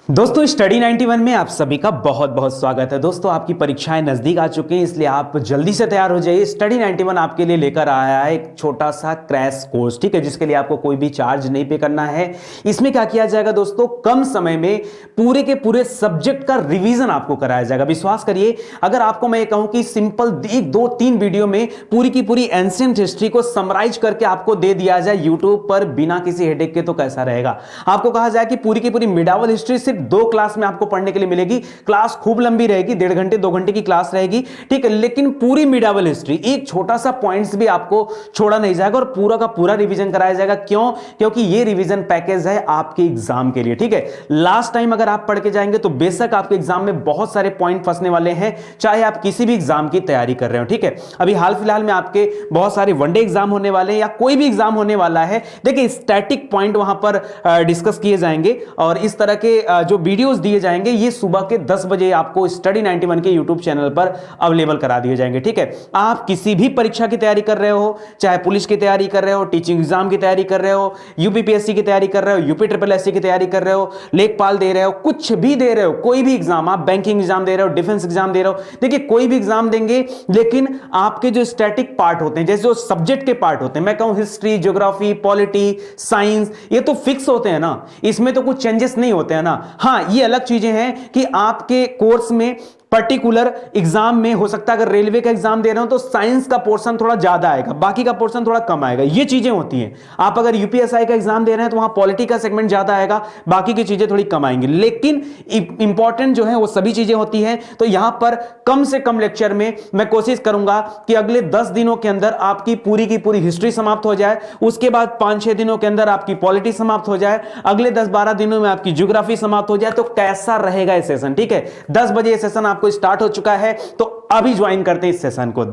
दोस्तों स्टडी 91 में आप सभी का बहुत बहुत स्वागत है। दोस्तों आपकी परीक्षाएं नजदीक आ चुकी हैं, इसलिए आप जल्दी से तैयार हो जाइए। स्टडी 91 आपके लिए लेकर आया है एक छोटा सा क्रैश कोर्स, ठीक है, जिसके लिए आपको कोई भी चार्ज नहीं पे करना है। इसमें क्या किया जाएगा दोस्तों, कम समय में पूरे के पूरे सब्जेक्ट का रिवीजन आपको कराया जाएगा। विश्वास करिए, अगर आपको मैं कहूं कि सिंपल 1 2 3 वीडियो में पूरी की पूरी एंशिएंट हिस्ट्री को समराइज करके आपको दे दिया जाए यूट्यूब पर बिना किसी हेडेक के, तो कैसा रहेगा। आपको कहा जाए कि पूरी की पूरी मिडावल हिस्ट्री सिर्फ 2 क्लास में आपको पढ़ने के लिए मिलेगी। क्लास खूब लंबी रहेगी, 1.5 घंटे 2 घंटे की क्लास रहेगी, ठीक है, लेकिन पूरी मिडावल हिस्ट्री एक छोटा सा पॉइंट्स भी आपको छोड़ा नहीं जाएगा और पूरा का पूरा रिवीजन कराया जाएगा। क्यों? क्योंकि ये रिवीजन पैकेज है आपके एग्जाम के लिए, ठीक है। लास्ट टाइम अगर आप पढ़ के जाएंगे तो बेशक आपके एग्जाम में बहुत सारे पॉइंट फंसने वाले हैं, चाहे आप किसी भी एग्जाम की तैयारी कर रहे हो, ठीक है। अभी हाल फिलहाल में आपके बहुत सारे वनडे एग्जाम होने वाले हैं या कोई भी एग्जाम होने वाला है, देखिए स्टैटिक पॉइंट वहां पर डिस्कस किए जाएंगे और इस तरह के जो वीडियोस दिए जाएंगे ये सुबह के 10 बजे आपको स्टडी 91 के यूट्यूब चैनल पर अवेलेबल करा दिए जाएंगे, ठीक है। आप किसी भी परीक्षा की तैयारी कर रहे हो, चाहे पुलिस की तैयारी कर रहे हो, टीचिंग एग्जाम की तैयारी कर रहे हो, यूपीपीएससी की तैयारी कर रहे हो, यूपी ट्रिपल एससी की तैयारी कर रहे हो, लेखपाल दे रहे हो, कुछ भी दे रहे हो, कोई भी एग्जाम, आप बैंकिंग एग्जाम दे रहे हो, डिफेंस एग्जाम दे रहे हो, देखिए कोई भी एग्जाम देंगे, लेकिन आपके जो स्टैटिक पार्ट होते हैं, जैसे जो सब्जेक्ट के पार्ट होते हैं, मैं कहूं हिस्ट्री, ज्योग्राफी, पॉलिटी, साइंस, ये तो फिक्स होते हैं ना, इसमें तो कुछ चेंजेस नहीं होते हैं ना। हां, ये अलग चीजें हैं कि आपके कोर्स में पर्टिकुलर एग्जाम में हो सकता है, अगर रेलवे का एग्जाम दे रहे हो तो साइंस का पोर्शन थोड़ा ज्यादा आएगा, बाकी का पोर्शन थोड़ा कम आएगा, ये चीजें होती हैं। आप अगर यूपीएसआई का एग्जाम दे रहे हैं तो वहां पॉलिटी का सेगमेंट ज्यादा आएगा, बाकी की चीजें थोड़ी कम आएंगी, लेकिन इंपॉर्टेंट जो है वो सभी चीजें होती हैं। तो यहां पर कम से कम लेक्चर में मैं कोशिश करूंगा कि अगले 10 दिनों के अंदर आपकी पूरी की पूरी हिस्ट्री समाप्त हो जाए, उसके बाद 5-6 दिनों के अंदर आपकी पॉलिटी समाप्त हो जाए, अगले 10-12 दिनों में आपकी ज्योग्राफी समाप्त हो जाए। तो कैसा रहेगा ये सेशन, ठीक है। 10 बजे ये सेशन आपको स्टार्ट हो चुका है, तो अभी ज्वाइन करते हैं इस सेशन को।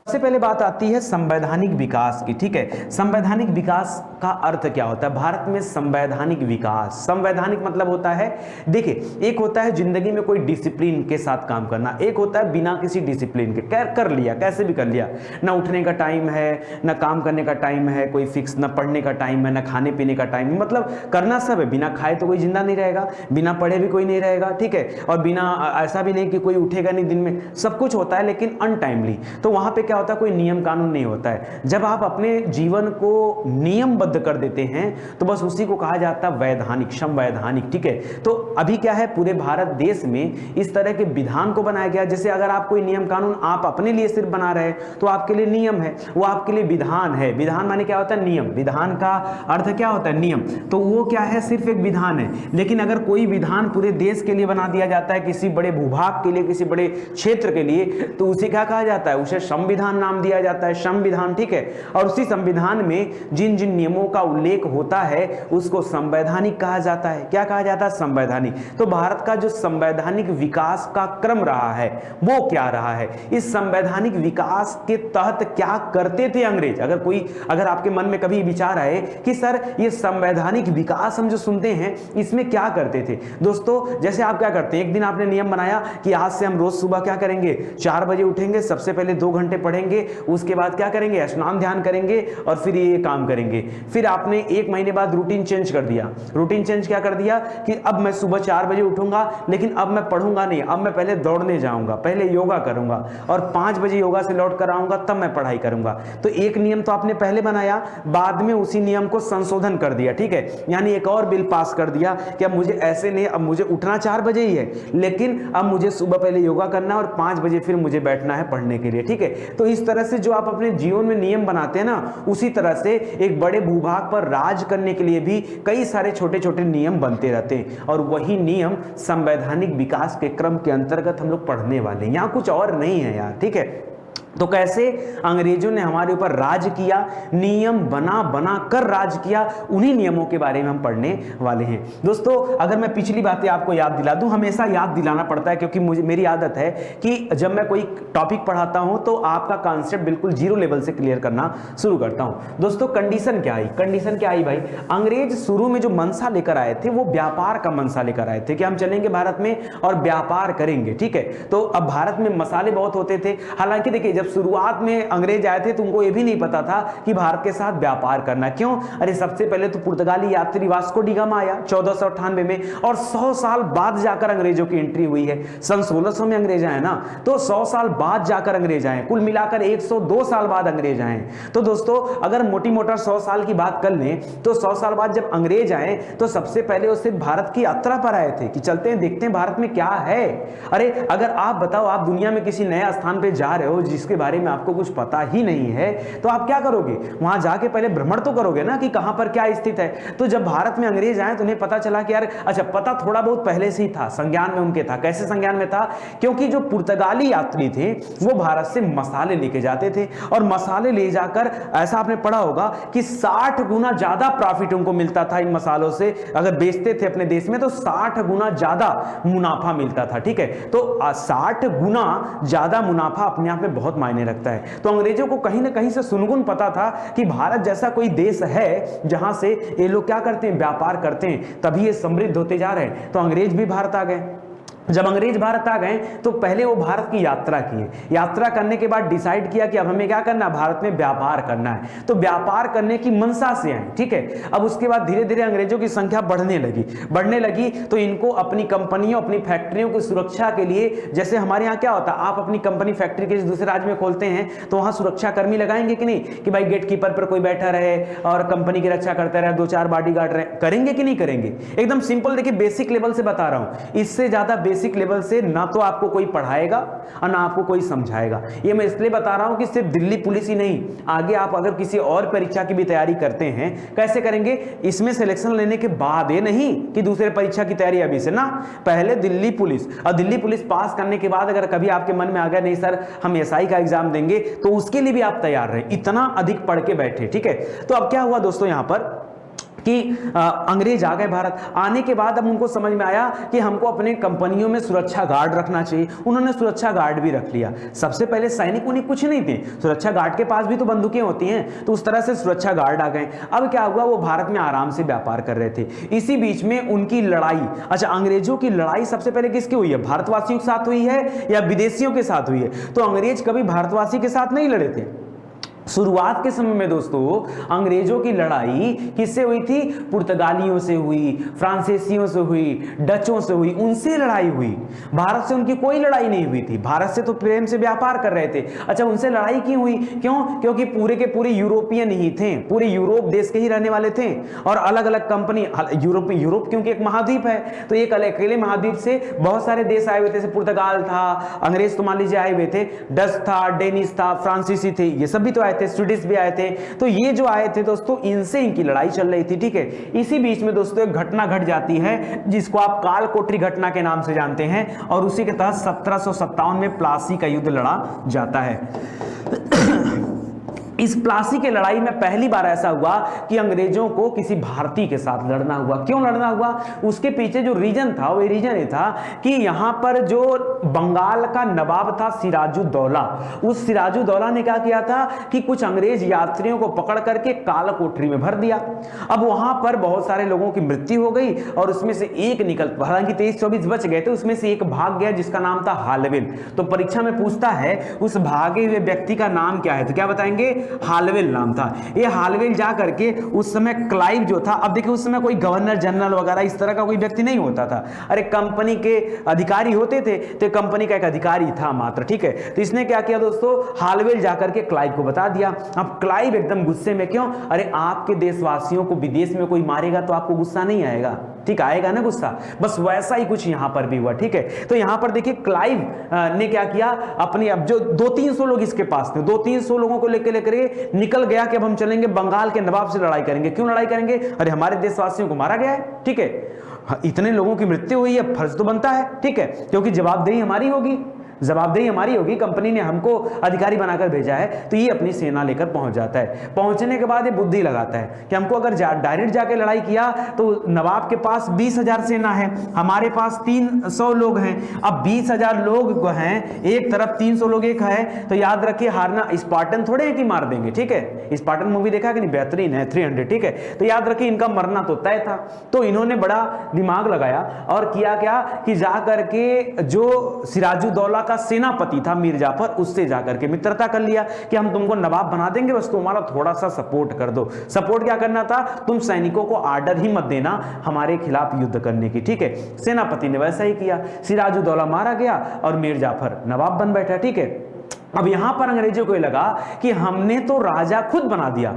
सबसे पहले बात आती है संवैधानिक विकास की, ठीक है। संवैधानिक विकास का अर्थ क्या होता है भारत में? संवैधानिक विकास, संवैधानिक मतलब होता है, देखिए एक होता है जिंदगी में कोई डिसिप्लिन के साथ काम करना, एक होता है बिना किसी डिसिप्लिन के कर लिया, कैसे भी कर लिया, ना उठने का टाइम है, ना काम करने का टाइम है कोई फिक्स, ना पढ़ने का टाइम है, ना खाने पीने का टाइम है, मतलब करना सब है। बिना खाए तो कोई जिंदा नहीं रहेगा, बिना पढ़े भी कोई नहीं रहेगा, ठीक है, और बिना ऐसा भी नहीं कि कोई उठेगा नहीं दिन में, सब कुछ होता है लेकिन अनटाइमली। तो वहां पे क्या होता है, कोई नियम कानून नहीं होता है। जब आप अपने जीवन को नियमबद्ध कर देते हैं तो बस उसी को कहा जाता है वैधानिक, संवैधानिक, ठीक है। तो अभी क्या है, पूरे भारत देश में इस तरह के विधान को बनाया गया, जैसे अगर आप कोई नियम कानून आप अपने लिए सिर्फ बना रहे हैं तो आपके लिए नियम है, वो आपके लिए विधान है। विधान माने क्या होता है? नियम। विधान का अर्थ क्या होता है? नियम। तो वो क्या है? सिर्फ एक विधान है। लेकिन अगर कोई विधान पूरे देश के लिए बना दिया जाता है, किसी बड़े भूभाग के लिए, किसी बड़े क्षेत्र के लिए, तो उसे क्या कहा जाता है? उसे संविधान नाम दिया जाता है, संविधान, ठीक है। और उसी संविधान में जिन जिन नियमों का उल्लेख होता है उसको संवैधानिक कहा जाता है। क्या कहा जाता है? संवैधानिक। तो भारत का जो संवैधानिक विकास का क्रम रहा है वो क्या रहा है? इस संवैधानिक विकास के तहत क्या करते थे अंग्रेज? अगर आपके मन में कभी विचार आए कि सर ये संवैधानिक विकास हम जो सुनते हैं इसमें क्या करते थे, दोस्तों जैसे आप क्या करते हैं, एक दिन आपने नियम बनाया कि आज से हम रोज सुबह क्या करेंगे, 4 बजे उठेंगे, सबसे पहले 2 घंटे पढ़ेंगे, उसके बाद क्या करेंगे, स्नान ध्यान करेंगे और फिर ये काम करेंगे। फिर आपने 1 महीने बाद रूटीन चेंज कर दिया। रूटीन चेंज क्या कर दिया कि अब मैं सुबह 4 बजे उठूंगा, लेकिन अब मैं पढ़ूंगा नहीं, अब मैं पहले दौड़ने जाऊंगा, पहले योगा करूंगा और 5 बजे योगा से लौट कर आऊंगा, तब मैं पढ़ाई करूंगा। तो एक नियम तो आपने पहले बनाया, बाद में उसी नियम को संशोधन कर दिया, ठीक है, यानी एक और बिल पास कर दिया कि अब मुझे ऐसे नहीं, अब मुझे उठना 4 बजे ही है, लेकिन अब मुझे सुबह पहले योगा करना और 5 बजे फिर मुझे बैठना है पढ़ने के लिए, ठीक है। तो इस तरह से जो आप अपने जीवन में नियम बनाते हैं ना, उसी तरह से एक बड़े भूभाग पर राज करने के लिए भी कई सारे छोटे छोटे नियम बनते रहते हैं और वही नियम संवैधानिक विकास के क्रम के अंतर्गत हम लोग पढ़ने वाले हैं। यहां कुछ और नहीं है यार, ठीक है। तो कैसे अंग्रेजों ने हमारे ऊपर राज किया, नियम बना बना कर राज किया, उन्हीं नियमों के बारे में हम पढ़ने वाले हैं। दोस्तों अगर मैं पिछली बातें आपको याद दिला दूं, हमेशा याद दिलाना पड़ता है क्योंकि मेरी आदत है कि जब मैं कोई टॉपिक पढ़ाता हूं तो आपका कॉन्सेप्ट बिल्कुल 0 लेवल से क्लियर करना शुरू करता हूं। दोस्तों कंडीशन क्या आई, कंडीशन क्या आई भाई, अंग्रेज शुरू में जो मंशा लेकर आए थे वो व्यापार का मंशा लेकर आए थे कि हम चलेंगे भारत में और व्यापार करेंगे, ठीक है। तो अब भारत में मसाले बहुत होते थे, हालांकि देखिए जब शुरुआत में अंग्रेज आए थे तो उनको ये भी नहीं पता था कि भारत के साथ व्यापार करना। क्यों? अरे सबसे पहले तो पुर्तगाली यात्री वास्को डी गामा आया 1498 में, और 100 साल बाद जाकर अंग्रेजों की एंट्री हुई है। सन 1600 में अंग्रेज आए ना, तो 100 साल बाद जाकर अंग्रेज आए, कुल मिलाकर 102 साल बाद अंग्रेज आए। तो दोस्तों अगर मोटी मोटा 100 साल की बात कर लें तो 100 साल बाद जब अंग्रेज आए तो सबसे पहले वो सिर्फ भारत की यात्रा पर आए थे कि चलते हैं देखते हैं भारत में क्या है। अरे अगर आप बताओ, आप दुनिया में किसी नए स्थान पे जा रहे हो जिसके बारे में आपको कुछ पता ही नहीं है, तो आप क्या करोगे? वहां जाके पहले भ्रमण तो करोगे ना कि कहां पर क्या स्थित है। तो जब भारत में अंग्रेज आए तो उन्हें पता चला कि यार अच्छा, पता थोड़ा बहुत पहले से ही था, संज्ञान में उनके था। कैसे संज्ञान में था? क्योंकि जो पुर्तगाली यात्री थे वो भारत से मसाले लेके जाते थे, और मसाले ले जाकर ऐसा आपने पढ़ा होगा कि 60 गुना ज्यादा प्रॉफिट उनको मिलता था इन मसालों से। अगर बेचते थे अपने देश में तो 60 गुना ज्यादा मुनाफा मिलता था। ठीक है, तो 60 गुना ज्यादा मुनाफा अपने आप में बहुत मायने रखता है। तो अंग्रेजों को कहीं ना कहीं से सुनगुन पता था कि भारत जैसा कोई देश है जहां से ये लोग क्या करते हैं, व्यापार करते हैं, तभी ये समृद्ध होते जा रहे हैं। तो अंग्रेज भी भारत आ गए। जब अंग्रेज भारत आ गए तो पहले वो भारत की यात्रा किए। यात्रा करने के बाद डिसाइड किया कि अब हमें क्या करना है, भारत में व्यापार करना है। तो व्यापार करने की मनसा से आए। ठीक है, अब उसके बाद धीरे धीरे अंग्रेजों की संख्या बढ़ने लगी तो इनको अपनी कंपनियों, अपनी फैक्ट्रियों की सुरक्षा के लिए, जैसे हमारे यहाँ क्या होता है, आप अपनी कंपनी फैक्ट्री के दूसरे राज्य में खोलते हैं तो वहां सुरक्षा कर्मी लगाएंगे कि नहीं, कि भाई गेट कीपर पर कोई बैठा रहे और कंपनी की रक्षा करता रहे, 2-4 बॉडीगार्ड रहे, करेंगे कि नहीं करेंगे? एकदम सिंपल, देखिए बेसिक लेवल से बता रहा हूं, इससे ज्यादा बेसिक लेवल से ना तो आपको कोई पढ़ाएगा और ना आपको कोई समझाएगा। ये मैं इसलिए बता रहा हूं कि सिर्फ दिल्ली पुलिस ही नहीं, आगे आप अगर किसी और परीक्षा की भी तैयारी करते हैं, कैसे करेंगे? इसमें सिलेक्शन लेने के बाद, ये नहीं कि दूसरे परीक्षा की तैयारी अभी से ना, पहले दिल्ली पुलिस, और दिल्ली पुलिस पास करने के बाद अगर कभी आपके मन में आ गया नहीं सर हम एसआई का एग्जाम देंगे, तो उसके लिए भी आप तैयार रहे, इतना अधिक पढ़ के बैठे। ठीक है, तो अब क्या हुआ दोस्तों यहां पर कि अंग्रेज आ गए भारत। आने के बाद अब उनको समझ में आया कि हमको अपने कंपनियों में सुरक्षा गार्ड रखना चाहिए। उन्होंने सुरक्षा गार्ड भी रख लिया। सबसे पहले सैनिक उन्हें कुछ नहीं थे, सुरक्षा गार्ड के पास भी तो बंदूकें होती हैं, तो उस तरह से सुरक्षा गार्ड आ गए। अब क्या हुआ, वो भारत में आराम से व्यापार कर रहे थे। इसी बीच में उनकी लड़ाई, अच्छा अंग्रेजों की लड़ाई सबसे पहले किसकी हुई है, भारतवासियों के साथ हुई है या विदेशियों के साथ हुई है? तो अंग्रेज कभी भारतवासी के साथ नहीं लड़े थे। शुरुआत के समय में दोस्तों अंग्रेजों की लड़ाई किससे हुई थी? पुर्तगालियों से हुई, फ्रांसीसियों से हुई, डचों से हुई, उनसे लड़ाई हुई। भारत से उनकी कोई लड़ाई नहीं हुई थी, भारत से तो प्रेम से व्यापार कर रहे थे। अच्छा उनसे लड़ाई क्यों हुई? क्यों? क्योंकि पूरे के पूरे यूरोपियन ही थे, पूरे यूरोप देश के ही रहने वाले थे, और अलग अलग कंपनी, यूरोप क्योंकि एक महाद्वीप है, तो एक अकेले महाद्वीप से बहुत सारे देश आए हुए थे। पुर्तगाल था, अंग्रेज तो मान लीजिए आए हुए थे, डच था, डेनिश था, फ्रांसीसी थे, ये सब भी तो थे, स्वीडिश भी आए थे। तो ये जो आए थे दोस्तों, इनसे इनकी लड़ाई चल रही थी। ठीक है, इसी बीच में दोस्तों एक घटना घट जाती है जिसको आप कालकोठरी घटना के नाम से जानते हैं, और उसी के तहत 1757 में प्लासी का युद्ध लड़ा जाता है। इस प्लासी के लड़ाई में पहली बार ऐसा हुआ कि अंग्रेजों को किसी भारतीय के साथ लड़ना हुआ। क्यों लड़ना हुआ? उसके पीछे जो रीजन था, वो रीजन ये था कि यहां पर जो बंगाल का नवाब था सिराजुद्दौला, उस सिराजुद्दौला ने क्या किया था कि कुछ अंग्रेज यात्रियों को पकड़ करके कालकोठरी में भर दिया। अब वहां पर बहुत सारे लोगों की मृत्यु हो गई, और उसमें से एक निकल, हालांकि 23-24 बच गए थे, उसमें से एक भाग गया जिसका नाम था हालवेल। तो परीक्षा में पूछता है उस भागे हुए व्यक्ति का नाम क्या है, तो क्या बताएंगे? हालवेल नाम था। ये हालवेल जा करके उस समय क्लाइव जो था, अब देखिए उस समय कोई गवर्नर जनरल वगैरह इस तरह का कोई व्यक्ति नहीं होता था, अरे कंपनी के अधिकारी होते थे, तो कंपनी का एक अधिकारी था मात्र। ठीक है, तो इसने क्या किया दोस्तों, हालवेल जाकर के क्लाइव को बता दिया। अब क्लाइव एकदम गुस्से में, क्यों? अरे आपके देशवासियों को विदेश में कोई मारेगा तो आपको गुस्सा नहीं आएगा? ठीक आएगा ना गुस्सा। बस वैसा ही कुछ यहां पर भी हुआ। ठीक है, तो यहां पर देखिए क्लाइव ने क्या किया, अपने अब जो 200-300 लोग इसके पास थे, 200-300 लोगों को लेकर निकल गया कि अब हम चलेंगे बंगाल के नवाब से लड़ाई करेंगे। क्यों लड़ाई करेंगे? अरे हमारे देशवासियों को मारा गया है। ठीक है, इतने लोगों की मृत्यु हुई है, फर्ज तो बनता है। ठीक है, क्योंकि जवाबदेही हमारी होगी, जवाबदेही हमारी होगी, कंपनी ने हमको अधिकारी बनाकर भेजा है, तो ये अपनी सेना लेकर पहुंच जाता है। पहुंचने के बाद ये बुद्धि लगाता है कि हमको अगर डायरेक्ट जाके लड़ाई किया तो नवाब के पास 20,000 सेना है, हमारे पास 300 लोग हैं। अब 20,000 लोग हैं एक तरफ, 300 लोग एक है, तो याद रखिए हारना स्पार्टन थोड़े हैं कि मार देंगे। ठीक है, स्पार्टन मूवी देखा कि नहीं, बेहतरीन है, 300। ठीक है, तो याद रखिए इनका मरना तो तय था। तो इन्होंने बड़ा दिमाग लगाया और किया क्या कि जा करके जो सिराजुद्दौला था, सेनापति था मीर जाफर, उससे जाकर के मित्रता कर लिया कि हम तुमको नवाब बना देंगे, बस तुम्हारा थोड़ा सा सपोर्ट कर दो। सपोर्ट क्या करना था, तुम सैनिकों को आर्डर ही मत देना हमारे खिलाफ युद्ध करने की, ठीक है। सेनापति ने वैसा ही किया, सिराजुद्दौला मारा गया और मीर जाफर नवाब बन बैठा, ठीक है। अब यहां पर अंग्रेजों को लगा कि हमने तो राजा खुद बना दिया।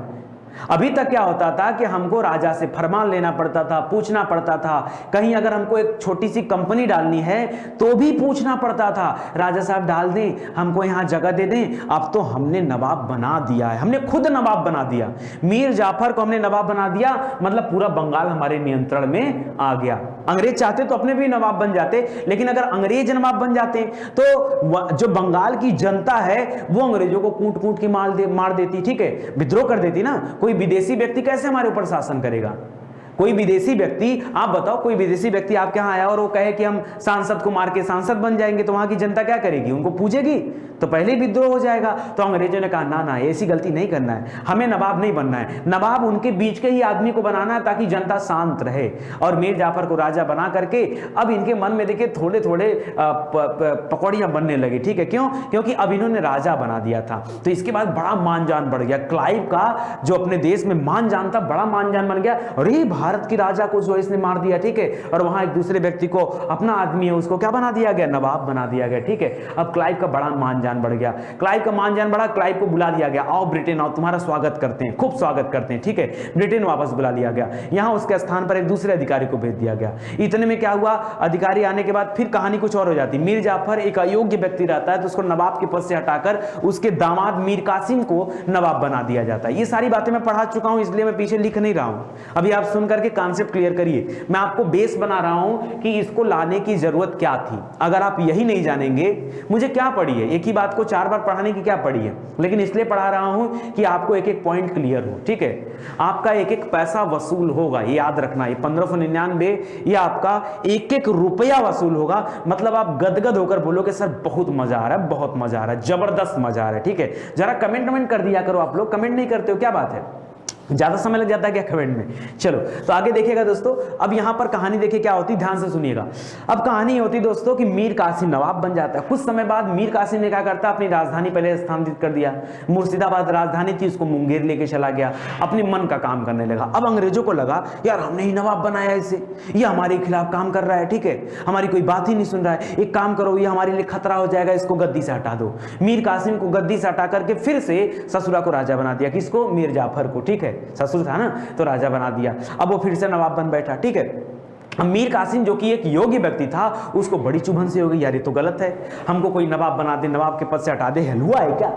अभी तक क्या होता था कि हमको राजा से फरमान लेना पड़ता था, पूछना पड़ता था, कहीं अगर हमको एक छोटी सी कंपनी डालनी है तो भी पूछना पड़ता था, राजा साहब डाल दें, हमको यहाँ जगह दे दें। अब तो हमने नवाब बना दिया है, हमने खुद नवाब बना दिया। मीर जाफर को हमने नवाब बना दिया, मतलब पूरा बंगाल हमारे नियंत्रण में आ गया। अंग्रेज चाहते तो अपने भी नवाब बन जाते, लेकिन अगर अंग्रेज नवाब बन जाते तो जो बंगाल की जनता है वो अंग्रेजों को कूट कूट के मार देती, ठीक है, विद्रोह कर देती ना। कोई विदेशी व्यक्ति कैसे हमारे ऊपर शासन करेगा? कोई विदेशी व्यक्ति, आप बताओ, कोई विदेशी व्यक्ति आपके यहाँ आया और वो कहे कि हम सांसद को मार के सांसद बन जाएंगे, तो वहां की जनता क्या करेगी? उनको पूजेगी, तो पहले ही विद्रोह हो जाएगा। तो अंग्रेजों ने कहा ना ना, ऐसी गलती नहीं करना है, हमें नवाब नहीं बनना है, नवाब उनके बीच के ही आदमी को बनाना है ताकि जनता शांत रहे। और मीर जाफर को राजा बना करके अब इनके मन में देखिए थोड़े थोड़े पकौड़ियां बनने लगी, ठीक है। क्यों? क्योंकि अब इन्होंने राजा बना दिया था। तो इसके बाद बड़ा मान जान बढ़ गया, क्लाइव का जो अपने देश में मान जान था, बड़ा मान जान बन गया। अरे भारत की राजा को जो इसने मार दिया, ठीक है, और वहां एक दूसरे व्यक्ति को, अपना आदमी है, उसको क्या बना दिया गया? नवाब बना दिया गया, ठीक है। अब क्लाइव का बड़ा मान जान बढ़ गया, क्लाइव का मान जान बढ़ा, क्लाइव को बुला दिया गया, आओ ब्रिटेन आओ, तुम्हारा स्वागत करते हैं, खूब स्वागत करते हैं, ठीक है। ब्रिटेन वापस बुला लिया गया, यहां उसके स्थान पर एक दूसरे अधिकारी को भेज दिया गया। इतने में क्या हुआ, अधिकारी आने के बाद फिर कहानी कुछ और हो जाती। मीर जाफर एक अयोग्य व्यक्ति रहता है तो उसको नवाब के पद से हटाकर उसके दामाद मीर कासिम को नवाब बना दिया जाता है। ये सारी बातें मैं पढ़ा चुका हूं, इसलिए मैं पीछे लिख नहीं रहा हूं, अभी आप सुन करके कॉन्सेप्ट क्लियर करिए। मैं आपको बेस बना रहा हूं कि इसको लाने की जरूरत क्या थी। अगर आप यही नहीं जानेंगे, मुझे क्या पड़ी है, एक ही बात को 4 बार पढ़ाने की क्या पड़ी है, लेकिन इसलिए पढ़ा रहा हूं कि आपको एक एक पॉइंट क्लियर हो, ठीक है। आपका एक एक पैसा वसूल होगा, ये याद रखना। ये 1599 ये आपका एक एक रुपया वसूल होगा। मतलब आप गदगद होकर बोलोगे सर बहुत मजा आ रहा है, बहुत मजा आ रहा है, जबरदस्त मजा आ रहा है, ठीक है। जरा कमेंट कर दिया करो, आप लोग कमेंट नहीं करते हो, क्या बात है? ज्यादा समय लग जाता है क्या कमेंट में? चलो तो आगे देखिएगा दोस्तों। अब यहां पर कहानी देखिए क्या होती, ध्यान से सुनिएगा। अब कहानी होती दोस्तों कि मीर कासिम नवाब बन जाता है। कुछ समय बाद मीर कासिम ने क्या करता, अपनी राजधानी पहले स्थानांतरित कर दिया। मुर्शिदाबाद राजधानी थी, उसको मुंगेर लेके चला गया, अपने मन का काम करने लगा। अब अंग्रेजों को लगा यार हमने ही नवाब बनाया इसे, ये हमारे खिलाफ काम कर रहा है, ठीक है, हमारी कोई बात ही नहीं सुन रहा है, एक काम करो ये हमारे लिए खतरा हो जाएगा, इसको गद्दी से हटा दो। मीर कासिम को गद्दी से हटा करके फिर से ससुरा को राजा बना दिया। किसको? मीर जाफर को, ठीक है, ससुर था ना, तो राजा बना दिया। अब वो फिर से नवाब बन बैठा, ठीक है। अब मीर कासिम जो कि एक योग्य व्यक्ति था, उसको बड़ी चुभन से हो गई, यार ये तो गलत है, हमको कोई नवाब बना दे, नवाब के पद से हटा दे, हलवा है क्या?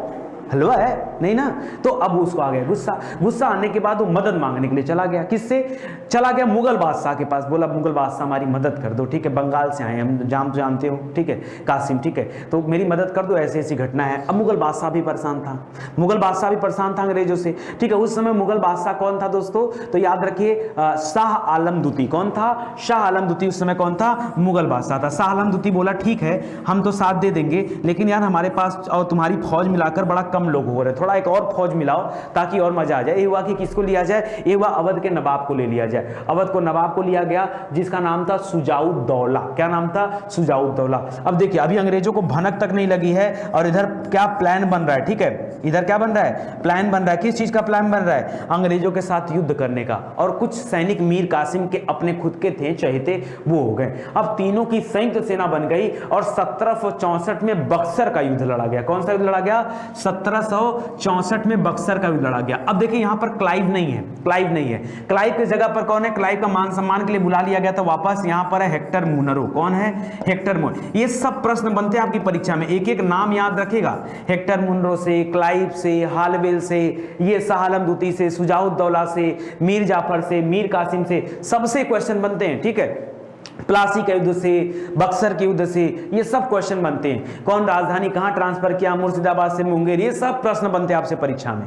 हलवा है नहीं ना। तो अब उसको आ गया गुस्सा। गुस्सा आने के बाद वो मदद मांगने के लिए चला गया। किससे चला गया? मुगल बादशाह के पास। बोला मुगल बादशाह हमारी मदद कर दो, ठीक है, बंगाल से आए हम, जानते हो, ठीक है कासिम, ठीक है, तो मेरी मदद कर दो, ऐसी ऐसी घटना है। अब मुगल बादशाह भी परेशान था, मुगल बादशाह भी परेशान था अंग्रेजों से, ठीक है। उस समय मुगल बादशाह कौन था दोस्तों? तो याद रखिए शाह आलम द्वितीय। कौन था? शाह आलम द्वितीय। उस समय कौन था? मुगल बादशाह था। शाह आलम द्वितीय बोला ठीक है हम तो साथ दे देंगे, लेकिन यार हमारे पास और तुम्हारी फौज मिलाकर बड़ा कम लोग हो रहे, थोड़ा एक और फौज मिलाओ ताकि और मजा आ जाए। ये हुआ कि किसको लिया जाए? ये हुआ अवध के नवाब को ले लिया जाए। अवध को नवाब को लिया गया जिसका नाम था शुजाउद्दौला। क्या नाम था? शुजाउद्दौला। अब देखिए अभी अंग्रेजों को भनक तक नहीं लगी है और इधर क्या प्लान बन रहा है, ठीक है, इधर क्या बन रहा है? प्लान बन रहा है। किस चीज का प्लान बन रहा है? अंग्रेजों के साथ युद्ध करने का। और कुछ सैनिक मीर कासिम के अपने खुद के थे, चहेते, वो हो गए। अब तीनों की संयुक्त सेना बन गई और 1764 में बक्सर का युद्ध लड़ा गया। कौन सा युद्ध लड़ा गया? 1764 में बक्सर का युद्ध लड़ा गया। अब देखिए यहां पर क्लाइव नहीं है, क्लाइव नहीं है। क्लाइव की जगह पर कौन है? क्लाइव का मान सम्मान के लिए बुला लिया गया था वापस, यहां पर है हेक्टर मुनरो। कौन है? Hector Munro. ये सब प्रश्न बनते हैं आपकी परीक्षा में, एक एक नाम याद रखेगा। हेक्टर मुनरो से, क्लाइव से, हालवेल से, ये शाह आलम द्वितीय से, शुजाउद्दौला से, मीर जाफर से, मीर कासिम से, सबसे क्वेश्चन बनते हैं, ठीक है। प्लासी के युद्ध से, बक्सर के युद्ध से, ये सब क्वेश्चन बनते हैं। कौन राजधानी कहां ट्रांसफर किया? मुर्शिदाबाद से मुंगेर। ये सब प्रश्न बनते हैं आपसे परीक्षा में।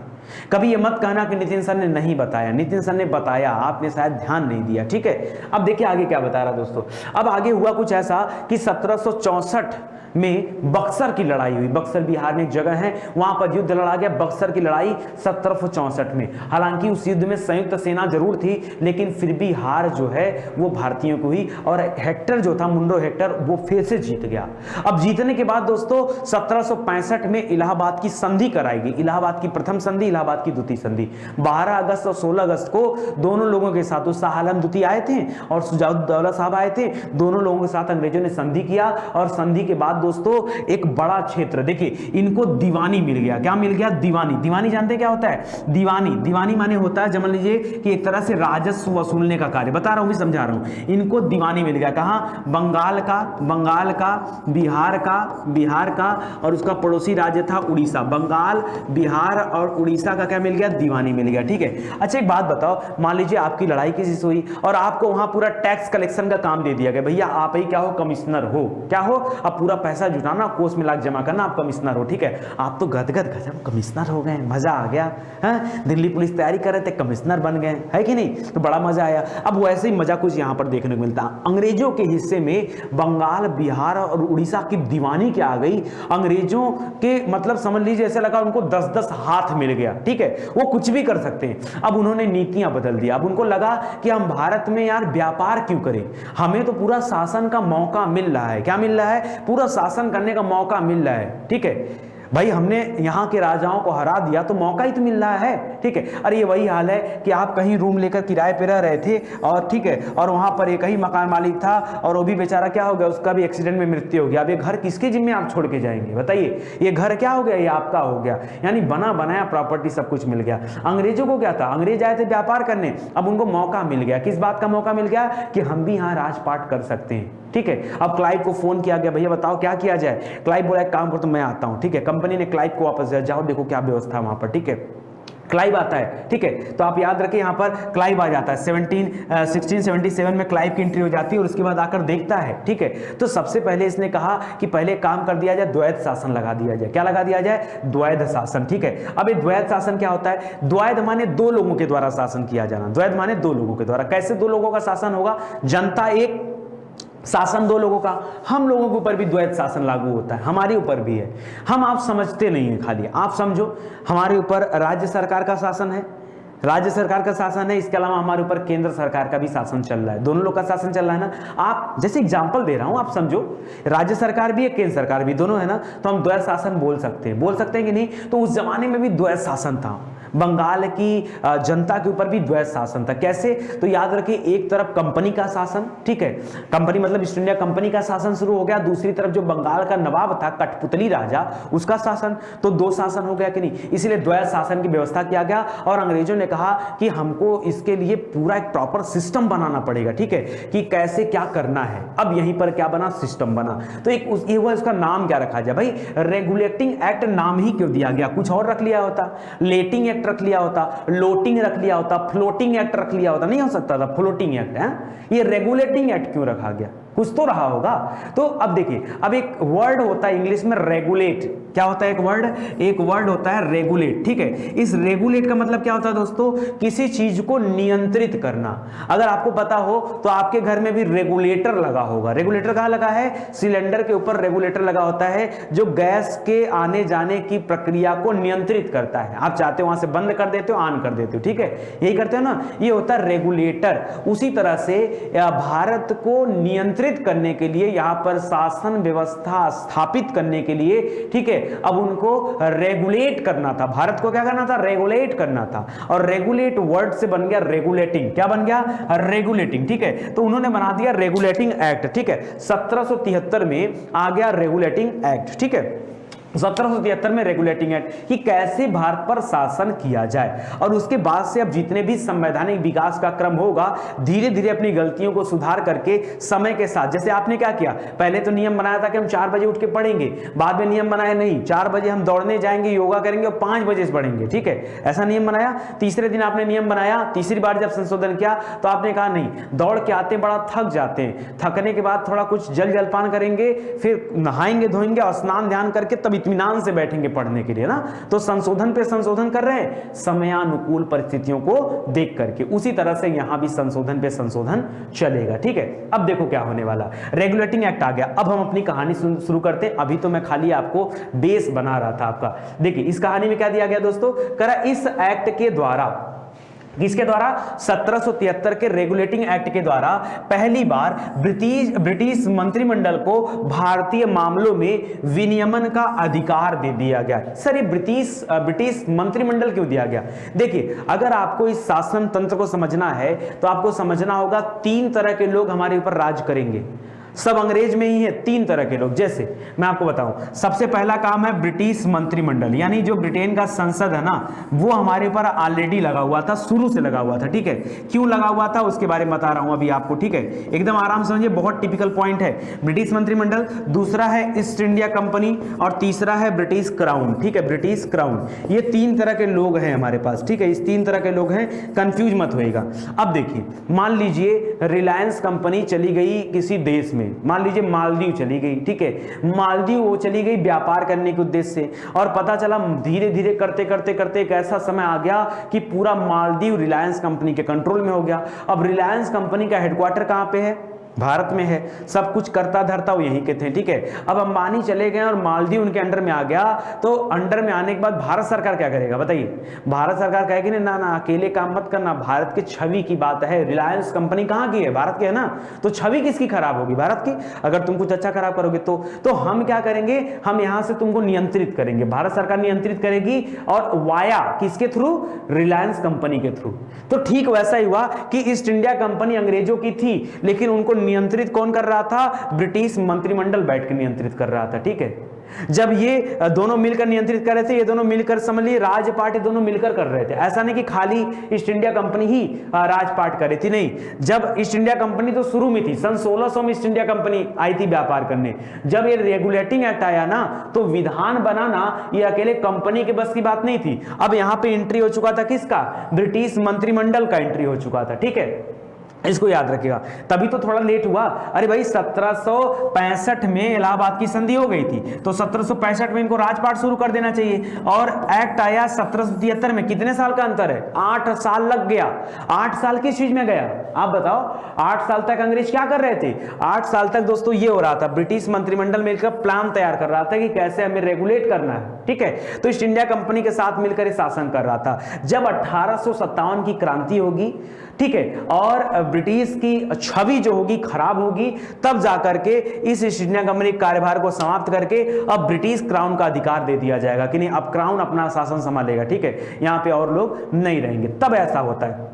कभी ये मत कहना कि नितिन सर ने नहीं बताया, नितिन सर ने बताया, आपने शायद ध्यान नहीं दिया, ठीक है। अब देखिए आगे क्या बता रहा दोस्तों। अब आगे हुआ कुछ ऐसा कि 1764 में बक्सर की लड़ाई हुई। बक्सर बिहार में एक जगह है, वहां पर युद्ध लड़ा गया, बक्सर की लड़ाई 1764 में। हालांकि उस युद्ध में संयुक्त सेना जरूर थी, लेकिन फिर भी हार जो है वो भारतीयों को हुई, और हेक्टर जो था, मुंडो हेक्टर, वो फिर से जीत गया। अब जीतने के बाद दोस्तों 1765 में इलाहाबाद की संधि कराई गई। इलाहाबाद की प्रथम संधि, इलाहाबाद की द्वितीय संधि। 12 अगस्त और 16 अगस्त को दोनों लोगों के साथ, शाह आलम द्वितीय आए थे और सुजाउद्दौला साहब आए थे, दोनों लोगों के साथ अंग्रेजों ने संधि किया। और संधि के बाद दोस्तों एक बड़ा क्षेत्र, देखिए इनको दीवानी मिल गया। क्या मिल गया? दीवानी। दीवानी जानते क्या होता है? दीवानी, दीवानी माने होता है, समझ लीजिए कि एक तरह से राजस्व वसूलने का कार्य, बता रहा हूं, समझा रहा हूं। इनको दीवानी मिल गया। कहां? बंगाल का, बिहार का और उसका पड़ोसी राज्य था उड़ीसा। बंगाल, बिहार और उड़ीसा का क्या मिल गया? दीवानी मिल गया, ठीक है। अच्छा एक बात बताओ, मान लीजिए आपकी लड़ाई किसी से हुई और आपको वहां पूरा टैक्स कलेक्शन का काम दे दिया गया, भैया आप ही क्या हो? कमिश्नर हो। क्या हो? अब पूरा पैसा जुटाना, कोष में लाख जमा करना, आप कमिश्नर हो, ठीक है। आप तो गदगद गजब कमिश्नर हो गए, मजा आ गया है। दिल्ली पुलिस तैयारी कर रहे थे, कमिश्नर बन गए, है कि नहीं? तो बड़ा मजा आया। अब वैसे ही मजा कुछ यहां पर देखने को मिलता। अंग्रेजों के हिस्से में बंगाल, बिहार और उड़ीसा की दीवानी क्या आ गई। अंग्रेजों के मतलब समझ लीजिए ऐसा लगा उनको 10-10 हाथ मिल गया, ठीक है, वो कुछ भी कर सकते हैं। अब उन्होंने नीतियां बदल दिया। अब उनको लगा कि हम भारत में यार व्यापार क्यों करें, हमें तो पूरा शासन का मौका मिल रहा है। क्या मिल रहा है? पूरा शासन करने का मौका मिल रहा है, ठीक है भाई। हमने यहाँ के राजाओं को हरा दिया तो मौका ही तो मिल रहा है, ठीक है। अरे ये वही हाल है कि आप कहीं रूम लेकर किराए पे रह रहे थे और ठीक है, और वहां पर एक ही मकान मालिक था और वो भी बेचारा क्या हो गया, उसका भी एक्सीडेंट में मृत्यु हो गया। अब ये घर किसके जिम्मे आप छोड़ के जाएंगे बताइए? ये घर क्या हो गया? ये आपका हो गया, यानी बना बनाया प्रॉपर्टी सब कुछ मिल गया। अंग्रेजों को क्या था? अंग्रेज आए थे व्यापार करने, अब उनको मौका मिल गया। किस बात का मौका मिल गया? कि हम भी यहाँ राजपाट कर सकते हैं, ठीक है। अब क्लाइव को फोन किया गया, भैया बताओ क्या किया जाए। क्लाइव बोला एक काम करो तो मैं आता हूं, ठीक है। कंपनी ने क्लाइव को वापस दिया, जाओ देखो क्या व्यवस्था वहां पर, ठीक है। क्लाइव आता है, ठीक है। तो आप याद रखिए यहां पर क्लाइव आ जाता है। 1677 में क्लाइव की एंट्री हो जाती है और उसके बाद आकर देखता है, ठीक है। तो सबसे पहले इसने कहा कि पहले काम कर दिया जाए, द्वैध शासन लगा दिया जाए। क्या लगा दिया जाए? द्वैध शासन, ठीक है। अब ये द्वैध शासन क्या होता है? द्वैध माने दो लोगों के द्वारा शासन किया जाना। द्वैध माने दो लोगों के द्वारा। कैसे दो लोगों का शासन होगा? जनता एक, शासन दो लोगों का। हम लोगों के ऊपर भी द्वैध शासन लागू होता है, हमारे ऊपर भी है। हम आप समझते नहीं है, खाली आप समझो हमारे ऊपर राज्य सरकार का शासन है, राज्य सरकार का शासन है, इसके अलावा हमारे ऊपर केंद्र सरकार का भी शासन चल रहा है। दोनों लोग का शासन चल रहा है ना। आप जैसे एग्जांपल दे रहा हूं, आप समझो राज्य सरकार भी है, केंद्र सरकार भी, दोनों है ना। तो हम द्वैध शासन बोल सकते हैं कि नहीं? तो उस जमाने में भी द्वैध शासन था। बंगाल की जनता के ऊपर भी द्वैध शासन था। कैसे? तो याद रखिए, एक तरफ कंपनी का शासन, ठीक है, कंपनी मतलब ईस्ट इंडिया कंपनी का शासन शुरू हो गया। दूसरी तरफ जो बंगाल का नवाब था, कठपुतली राजा, उसका शासन। तो दो शासन हो गया कि नहीं? इसलिए द्वैध शासन की व्यवस्था किया गया और अंग्रेजों ने कहा कि हमको इसके लिए पूरा एक प्रॉपर सिस्टम बनाना पड़ेगा, ठीक है, कि कैसे क्या करना है। अब यहीं पर क्या बना? सिस्टम बना। तो एक ये हुआ, इसका नाम क्या रखा जाए भाई? रेगुलेटिंग एक्ट नाम ही क्यों दिया गया? कुछ और रख लिया होता, लेटिंग एक्ट रख लिया होता, लोटिंग रख लिया होता, फ्लोटिंग एक्ट रख लिया होता, नहीं हो सकता था फ्लोटिंग एक्ट है। ये रेगुलेटिंग एक्ट क्यों रखा गया? कुछ तो रहा होगा। तो अब देखिए, अब एक वर्ड होता है इंग्लिश में रेगुलेट। क्या होता है? एक वर्ड होता है रेगुलेट, ठीक है। इस रेगुलेट का मतलब क्या होता है दोस्तों? किसी चीज को नियंत्रित करना। अगर आपको पता हो तो आपके घर में भी रेगुलेटर लगा होगा। रेगुलेटर कहां लगा है? सिलेंडर के ऊपर रेगुलेटर लगा होता है, जो गैस के आने जाने की प्रक्रिया को नियंत्रित करता है। आप चाहते हो वहां से बंद कर देते हो, ऑन कर देते हो, ठीक है, यही करते हो ना। ये होता है रेगुलेटर। उसी तरह से भारत को नियंत्रित करने के लिए, यहां पर शासन व्यवस्था स्थापित करने के लिए, ठीक है, अब उनको रेगुलेट करना था। भारत को क्या करना था? रेगुलेट करना था। और रेगुलेट वर्ड से बन गया रेगुलेटिंग। क्या बन गया? रेगुलेटिंग, ठीक है। तो उन्होंने बना दिया रेगुलेटिंग एक्ट, ठीक है। 1773 में आ गया रेगुलेटिंग एक्ट, ठीक है। 1773 में रेगुलेटिंग एक्ट कि कैसे भारत पर शासन किया जाए। और उसके बाद से अब जितने भी संवैधानिक विकास का क्रम होगा, धीरे धीरे अपनी गलतियों को सुधार करके समय के साथ, जैसे आपने क्या किया, पहले तो नियम बनाया था कि हम 4 बजे उठ के पढ़ेंगे, बाद में नियम बनाया नहीं 4 बजे हम दौड़ने जाएंगे, योगा करेंगे और 5 बजे से पढ़ेंगे, ठीक है, ऐसा नियम बनाया। तीसरे दिन आपने नियम बनाया, तीसरी बार जब संशोधन किया तो आपने कहा नहीं, दौड़ के आते बड़ा थक जाते हैं, थकने के बाद थोड़ा कुछ जल जलपान करेंगे, फिर नहाएंगे धोएंगे और स्नान ध्यान करके तभी इत्मीनान से बैठेंगे पढ़ने के लिए ना, तो संशोधन पे संशोधन कर रहे हैं समयानुकूल परिस्थितियों को देख करके। उसी तरह से यहां भी संशोधन पे संशोधन चलेगा, ठीक है। अब देखो क्या होने वाला, रेगुलेटिंग एक्ट आ गया। अब हम अपनी कहानी शुरू करते हैं। अभी तो मैं खाली आपको बेस बना रहा था आपका। देखिए इस कहानी में क्या दिया गया दोस्तों, करा इस एक्ट के द्वारा, किसके द्वारा, 1773 के रेगुलेटिंग एक्ट के द्वारा पहली बार ब्रिटिश मंत्रिमंडल को भारतीय मामलों में विनियमन का अधिकार दे दिया गया। सर ये ब्रिटिश मंत्रिमंडल क्यों दिया गया? देखिए अगर आपको इस शासन तंत्र को समझना है तो आपको समझना होगा 3 तरह के लोग हमारे ऊपर राज करेंगे, सब अंग्रेज में ही है। 3 तरह के लोग, जैसे मैं आपको बताऊं, सबसे पहला काम है ब्रिटिश मंत्रिमंडल, यानी जो ब्रिटेन का संसद है ना, वो हमारे ऊपर ऑलरेडी लगा हुआ था, शुरू से लगा हुआ था, ठीक है। क्यों लगा हुआ था उसके बारे में बता रहा हूं अभी आपको, ठीक है। एकदम आराम से समझिए, बहुत टिपिकल पॉइंट है। ब्रिटिश मंत्रिमंडल, दूसरा है ईस्ट इंडिया कंपनी, और तीसरा है ब्रिटिश क्राउन, ठीक है, ब्रिटिश क्राउन। ये 3 तरह के लोग हैं हमारे पास, ठीक है। इस 3 तरह के लोग हैं, कंफ्यूज मत होइएगा। अब देखिए मान लीजिए रिलायंस कंपनी चली गई किसी देश में, मान लीजिए मालदीव चली गई, ठीक है। मालदीव वो चली गई व्यापार करने के उद्देश्य से, और पता चला धीरे धीरे करते करते करते एक ऐसा समय आ गया कि पूरा मालदीव रिलायंस कंपनी के कंट्रोल में हो गया। अब रिलायंस कंपनी का हेडक्वार्टर कहां पे है? भारत में है। सब कुछ करता धरता वो यहीं के थे, ठीक है। अब अंबानी चले गए और मालदीव उनके अंडर में आ गया, तो अंडर में आने के बाद भारत सरकार क्या करेगा बताइए? भारत सरकार कहेगी ना ना अकेले काम मत करना, भारत की छवि की बात है, रिलायंस कंपनी कहाँ की है? भारत की है ना, तो छवि किसकी खराब होगी? भारत की। अगर तुम कुछ अच्छा खराब करोगे तो हम क्या करेंगे, हम यहां से तुमको नियंत्रित करेंगे, भारत सरकार नियंत्रित करेगी, और वाया किसके थ्रू? रिलायंस कंपनी के थ्रू। तो ठीक वैसा ही हुआ कि ईस्ट इंडिया कंपनी अंग्रेजों की थी, लेकिन उनको नियंत्रित कौन कर रहा था? ब्रिटिश मंत्रिमंडल बैठ के नियंत्रित कर रहा था, ठीक है। जब ये दोनों मिलकर नियंत्रित कर रहे थे, ये दोनों मिलकर समझ लीजिए राजपाट दोनों मिलकर कर रहे थे। ऐसा नहीं कि खाली ईस्ट इंडिया कंपनी ही राजपाट कर रही थी, नहीं। जब ईस्ट इंडिया कंपनी तो शुरू में थी, सन 1600 में ईस्ट इंडिया कंपनी आई थी व्यापार करने। जब ये रेगुलेटिंग एक्ट आया ना, तो विधान बनाना ये अकेले कंपनी के बस की बात नहीं थी। अब यहां पे एंट्री हो चुका था किसका? ब्रिटिश मंत्रिमंडल का एंट्री हो चुका था, ठीक है। इसको याद रखिएगा, तभी तो थोड़ा लेट हुआ। अरे भाई 1765 में इलाहाबाद की संधि हो गई थी, तो 1765 में इनको राजपाट शुरू कर देना चाहिए, और एक्ट आया 1773 में। कितने साल का अंतर है? 8 साल लग गया। 8 साल किस चीज में गया आप बताओ? 8 साल तक अंग्रेज क्या कर रहे थे? 8 साल तक दोस्तों ये हो रहा था, ब्रिटिश मंत्रिमंडल मिलकर प्लान तैयार कर रहा था कि कैसे हमें रेगुलेट करना है, ठीक है। तो ईस्ट इंडिया कंपनी के साथ मिलकर शासन कर रहा था। जब 1857 की क्रांति होगी, ठीक है, और ब्रिटिश की छवि जो होगी खराब होगी, तब जाकर के इस ईस्ट इंडिया कंपनी कार्यभार को समाप्त करके अब ब्रिटिश क्राउन का अधिकार दे दिया जाएगा कि नहीं, अब क्राउन अपना शासन संभालेगा, ठीक है। यहां पे और लोग नहीं रहेंगे, तब ऐसा होता है।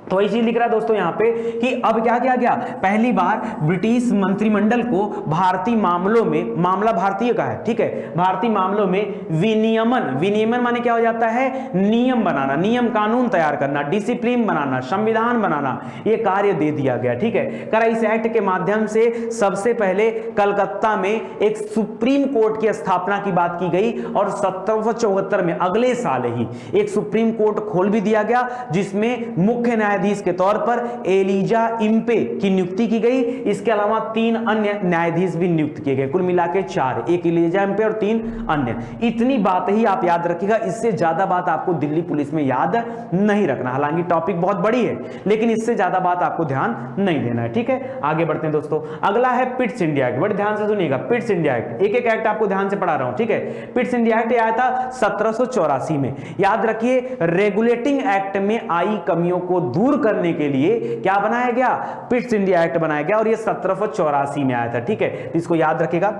तो वही चीज लिख रहा है दोस्तों यहाँ पे कि अब क्या किया गया, पहली बार ब्रिटिश मंत्रिमंडल को भारतीय मामलों में, मामला भारतीय का है, ठीक है, भारतीय मामलों में विनियमन माने क्या हो जाता है? नियम बनाना, नियम कानून तैयार करना, डिसिप्लिन बनाना, संविधान बनाना, ये कार्य दे दिया गया, ठीक है। करा इस एक्ट के माध्यम से सबसे पहले कलकत्ता में एक सुप्रीम कोर्ट की स्थापना की बात की गई, और 1774 में अगले साल ही एक सुप्रीम कोर्ट खोल भी दिया गया, जिसमें मुख्य न्यायाधीश के तौर पर एलिजा इम्पे की नियुक्ति की गई। इसके अलावा 3 अन्य न्यायाधीश भी नियुक्त किए गए, कुल मिला के 4, एक एलिजा इम्पे और 3 अन्य। इतनी बात ही आप याद रखिएगा, इससे ज्यादा बात आपको दिल्ली पुलिस में याद नहीं रखना। हालांकि टॉपिक बहुत बड़ी है, लेकिन इससे ज्यादा बात आपको ध्यान नहीं देना है, ठीक है। आगे बढ़ते हैं दोस्तों, अगला है पिट्स इंडिया एक्ट। बड़े ध्यान से सुनिएगा, पिट्स इंडिया एक्ट, एक एक एक्ट आपको ध्यान से पढ़ा रहा हूं, ठीक है। पिट्स इंडिया एक्ट आया था 1784 में। याद रखिए, रेगुलेटिंग एक्ट में आई कमियों को दूर करने के लिए क्या बनाया गया? पिट्स इंडिया एक्ट बनाया गया, और यह 1784 में आया था, ठीक है। इसको याद रखिएगा,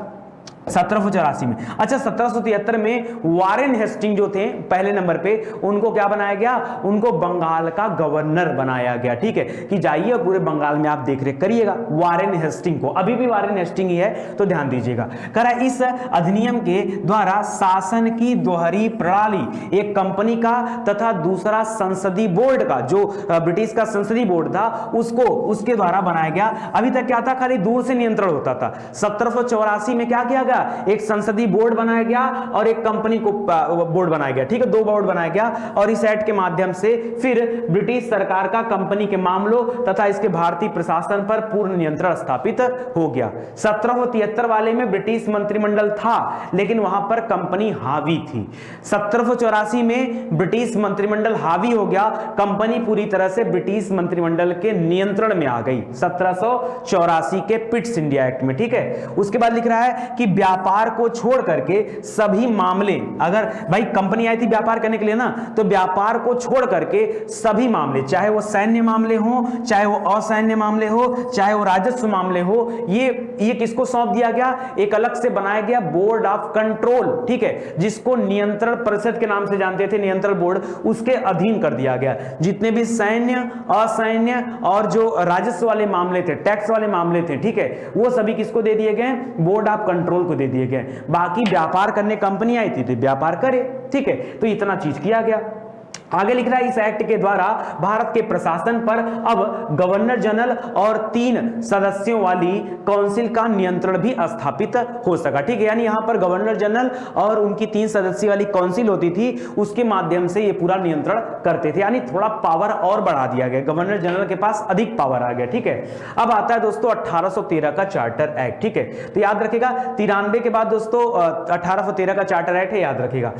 1784 में। अच्छा, 1773 में वारेन हेस्टिंग जो थे पहले नंबर पे, उनको क्या बनाया गया? उनको बंगाल का गवर्नर बनाया गया, ठीक है, कि जाइए और पूरे बंगाल में आप देख रेख करिएगा वारेन हेस्टिंग को। अभी भी वारेन हेस्टिंग ही है, तो ध्यान दीजिएगा। करा इस अधिनियम के द्वारा शासन की दोहरी प्रणाली, एक कंपनी का तथा दूसरा संसदीय बोर्ड का, जो ब्रिटिश का संसदीय बोर्ड था, उसके द्वारा बनाया गया। अभी तक क्या था? खाली दूर से नियंत्रण होता था। 1784 में क्या किया गया? गया, एक संसदीय बोर्ड बनाया गया और एक कंपनी को बोर्ड बनाया गया, ठीक है, 2 बोर्ड बनाया गया। और इस एक्ट के माध्यम से फिर ब्रिटिश सरकार का कंपनी के मामलों तथा इसके भारतीय प्रशासन पर पूर्ण नियंत्रण स्थापित हो गया। 1773 वाले में ब्रिटिश मंत्रिमंडल था, लेकिन वहां पर कंपनी हावी थी। 1784 में ब्रिटिश मंत्रिमंडल हावी हो गया, कंपनी पूरी तरह से ब्रिटिश मंत्रिमंडल के नियंत्रण में आ गई 1784 के पिट्स इंडिया एक्ट में, ठीक है। उसके बाद लिख रहा है कि व्यापार को छोड़ करके सभी मामले, अगर भाई कंपनी आई थी व्यापार करने के लिए ना, तो व्यापार को छोड़ करके सभी मामले, चाहे वो सैन्य मामले हो, चाहे वो असैन्य मामले हो, चाहे वो राजस्व मामले हो, ये किसको सौंप दिया गया? एक अलग से बनाया गया बोर्ड ऑफ कंट्रोल, ठीक है, जिसको नियंत्रण परिषद के नाम से जानते थे, नियंत्रण बोर्ड, उसके अधीन कर दिया गया। जितने भी सैन्य, असैन्य और जो राजस्व वाले मामले थे, टैक्स वाले मामले थे, ठीक है, वो सभी किसको दे दिए गए? बोर्ड ऑफ कंट्रोल को दे दिए गए। बाकी व्यापार करने कंपनी आई थी तो व्यापार करे, ठीक है, तो इतना चीज किया गया। आगे लिख रहा है, इस एक्ट के द्वारा भारत के प्रशासन पर अब गवर्नर जनरल और 3 सदस्यों वाली काउंसिल का नियंत्रण भी स्थापित हो सका, ठीक है। यानी यहां पर गवर्नर जनरल और उनकी 3 सदस्यों वाली काउंसिल होती थी, उसके माध्यम से ये पूरा नियंत्रण करते थे, यानी थोड़ा पावर और बढ़ा दिया गया, गवर्नर जनरल के पास अधिक पावर आ गया, ठीक है। अब आता है दोस्तों 1813 का चार्टर एक्ट, ठीक है, तो याद रखेगा 93 के बाद दोस्तों 1813 का चार्टर एक्ट है, याद रखेगा।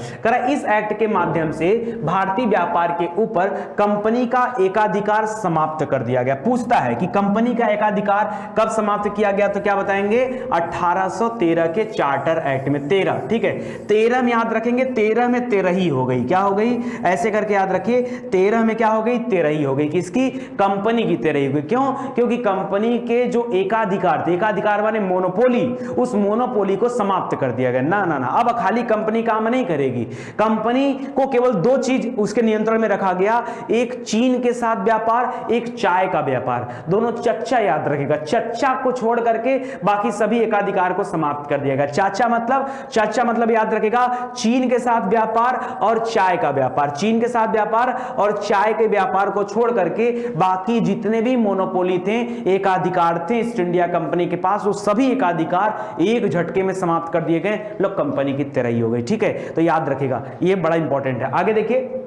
इस एक्ट के माध्यम से भारतीय व्यापार के ऊपर कंपनी का एकाधिकार समाप्त कर दिया गया। पूछता है कि कंपनी का एकाधिकार कब समाप्त किया गया, तो क्या बताएंगे? 1813 के चार्टर एक्ट में 13, ठीक है, 13 में याद रखेंगे, 13 में 13 ही हो गई, क्या हो गई? ऐसे करके याद रखिए, 13 में क्या हो गई? 13 ही हो गई। किसकी? कंपनी की 13 हो गई। क्यों? क्योंकि कंपनी के जो एकाधिकार थे, एकाधिकार माने मोनोपोली, उस मोनोपोली को समाप्त कर दिया गया। ना ना ना, अब खाली कंपनी काम नहीं करेगी, कंपनी को केवल 2 चीज उसके नियंत्रण में रखा गया, एक चीन के साथ व्यापार, एक चाय का व्यापार, दोनों चच्चा, याद रखेगा, चच्चा को छोड़ करके बाकी सभी एकाधिकार को समाप्त कर दिया गया। चाचा मतलब याद रखेगा, चीन के साथ व्यापार और चाय का व्यापार, चीन के साथ व्यापार और चाय के व्यापार को छोड़ करके बाकी जितने भी मोनोपोली थे, एकाधिकार थे ईस्ट इंडिया कंपनी के पास, वो सभी एकाधिकार एक झटके में समाप्त कर दिए गए, लोग कंपनी की तरह ही हो गई, ठीक है। तो याद रखेगा, ये बड़ा इंपॉर्टेंट है। आगे देखिए,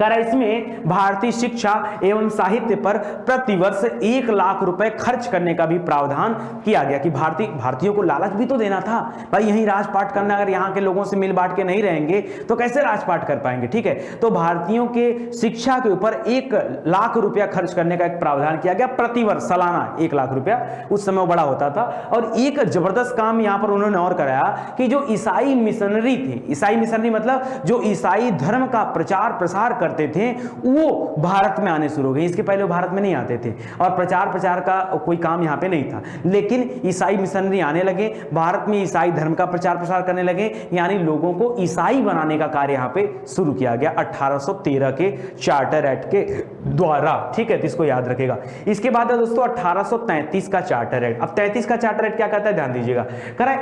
इसमें भारतीय शिक्षा एवं साहित्य पर प्रतिवर्ष 1 लाख रुपए खर्च करने का भी प्रावधान किया गया कि भारतीयों को लालच भी तो देना था, भाई यहीं राजपाट करना, अगर यहाँ के लोगों से मिल बांट के नहीं रहेंगे तो कैसे राजपाट कर पाएंगे, ठीक है। तो भारतीयों के शिक्षा के ऊपर 1 लाख रुपया खर्च करने का एक प्रावधान किया गया, प्रतिवर्ष सालाना 1 लाख रुपया, उस समय बड़ा होता था। और एक जबरदस्त काम यहाँ पर उन्होंने और कराया कि जो ईसाई मिशनरी थे, ईसाई मिशनरी मतलब जो ईसाई धर्म का प्रचार प्रसार करते थे, वो भारत में आने शुरू हो गए। इसके पहले वो भारत में नहीं आते थे और प्रचार का कोई काम यहाँ पे नहीं था, लेकिन ईसाई मिशनरी आने लगे, भारत में ईसाई धर्म का प्रचार प्रसार करने लगे, यानी लोगों को ईसाई बनाने का कार्य यहाँ पे शुरू किया गया 1813 के चार्टर एक्ट के द्वारा, ठीक है, तो इसको याद रखेगा। इसके बाद है दोस्तों 1833 का चार्टर एक्ट। अब 33 का चार्टर एक्ट क्या कहता है, ध्यान दीजिएगा।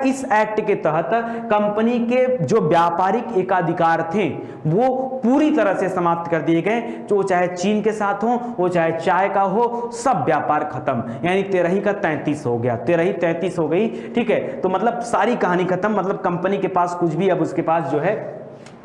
इस एक्ट के तहत कंपनी के जो व्यापारिक एकाधिकार थे वो पूरी तरह से समाप्त कर दिए गए, जो चाहे चीन के साथ हो, वो चाहे चाय का हो, सब व्यापार खत्म, यानी 13 का 33 हो गया, 13 33 हो गई, ठीक है। तो मतलब सारी कहानी खत्म, मतलब कंपनी के पास कुछ भी अब उसके पास जो है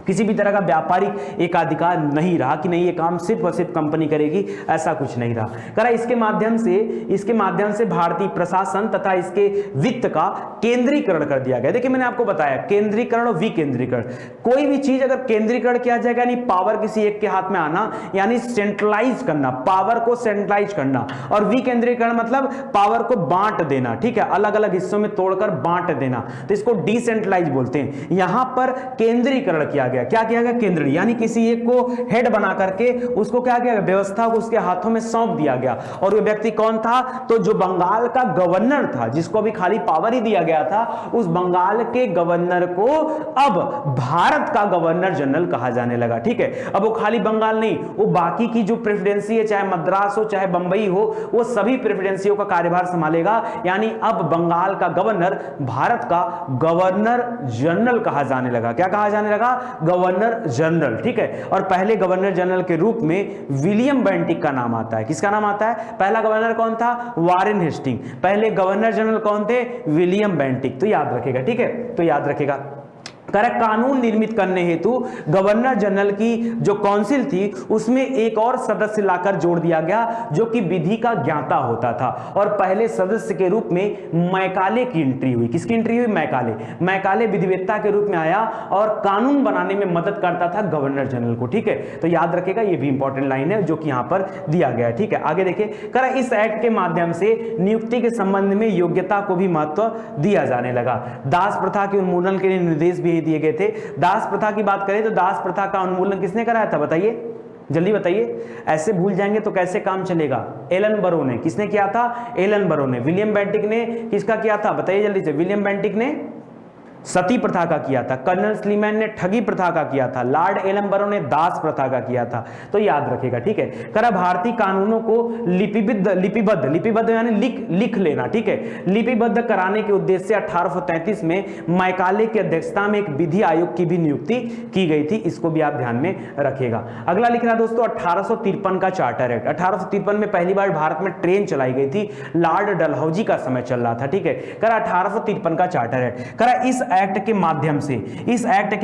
किसी भी तरह का व्यापारिक एकाधिकार नहीं रहा कि नहीं ये काम सिर्फ और सिर्फ कंपनी करेगी, ऐसा कुछ नहीं रहा। इसके माध्यम से भारतीय प्रशासन तथा इसके वित्त का केंद्रीकरण कर दिया गया। देखिए मैंने आपको बताया केंद्रीकरण और विकेंद्रीकरण, कोई भी चीज अगर केंद्रीकरण किया जाएगा यानी पावर किसी एक के हाथ में आना, यानी सेंट्रलाइज करना, पावर को सेंट्रलाइज करना, और विकेंद्रीकरण मतलब पावर को बांट देना, ठीक है, अलग अलग हिस्सों में तोड़कर बांट देना, तो इसको डिसेंट्रलाइज बोलते हैं। यहां पर केंद्रीकरण किया गया। क्या किया गया? केंद्रीय, यानी किसी एक को हेड बना करके उसको क्या किया गया, व्यवस्था को उसके हाथों में सौंप दिया गया। और वो व्यक्ति कौन था? तो जो बंगाल का गवर्नर था, जिसको अभी खाली पावर ही दिया गया था, उस बंगाल के गवर्नर को अब भारत का गवर्नर जनरल कहा जाने लगा, ठीक है। अब वो खाली बंगाल नहीं, वो बाकी की जो प्रेसिडेंसी है, चाहे मद्रास हो चाहे बंबई हो, वो सभी प्रेसिडेंसियों का कार्यभार संभालेगा। यानी अब बंगाल का गवर्नर भारत का गवर्नर जनरल कहा जाने लगा। क्या कहा जाने लगा? गवर्नर जनरल, ठीक है। और पहले गवर्नर जनरल के रूप में विलियम बेंटिक का नाम आता है। किसका नाम आता है? पहला गवर्नर कौन था? Warren Hasting. पहले गवर्नर जनरल कौन थे? विलियम बेंटिक, तो याद रखेगा, ठीक है, तो याद रखेगा। करेक्ट, कानून निर्मित करने हेतु गवर्नर जनरल की जो काउंसिल थी उसमें एक और सदस्य लाकर जोड़ दिया गया जो कि विधि का ज्ञाता होता था, और पहले सदस्य के रूप में मैकाले की एंट्री हुई। किसकी एंट्री हुई? मैकाले। मैकाले विधिवेत्ता के रूप में आया और कानून बनाने में मदद करता था गवर्नर जनरल को, ठीक है, तो याद रखेगा, ये भी इंपॉर्टेंट लाइन है जो कि यहां पर दिया गया है, ठीक है। आगे देखिए, करेक्ट, इस एक्ट के माध्यम से नियुक्ति के संबंध में योग्यता को भी महत्व दिया जाने लगा। दास प्रथा के उन्मूलन के लिए निर्देश भी दिए गए थे। दास प्रथा की बात करें तो दास प्रथा का उन्मूलन किसने कराया था? बताइए, जल्दी बताइए, ऐसे भूल जाएंगे तो कैसे काम चलेगा? एलन बरो ने। किसने किया था? एलन बरो ने। विलियम बेंटिक ने किसका किया था? बताइए जल्दी से। विलियम बेंटिक ने सती प्रथा का किया था। कर्नल स्लीमैन ने ठगी प्रथा का किया था। लॉर्ड एलन बरो ने दास प्रथा का किया था, तो याद रखेगा, ठीक है। करा भारतीय कानूनों को लिपिबद्ध यानी लिख लेना, ठीक है, लिपिबद्ध कराने के उद्देश्य से 1833 में मैकाले की अध्यक्षता में एक विधि आयोग की भी नियुक्ति की गई थी, इसको भी आप ध्यान में रखेगा। अगला लिख रहा दोस्तों 1853 का चार्टर एक्ट। 1853 में पहली बार भारत में ट्रेन चलाई गई थी, लॉर्ड डलहौजी का समय चल रहा था, ठीक है। करा 1853 का चार्टर एक्ट। करा इस एक्ट के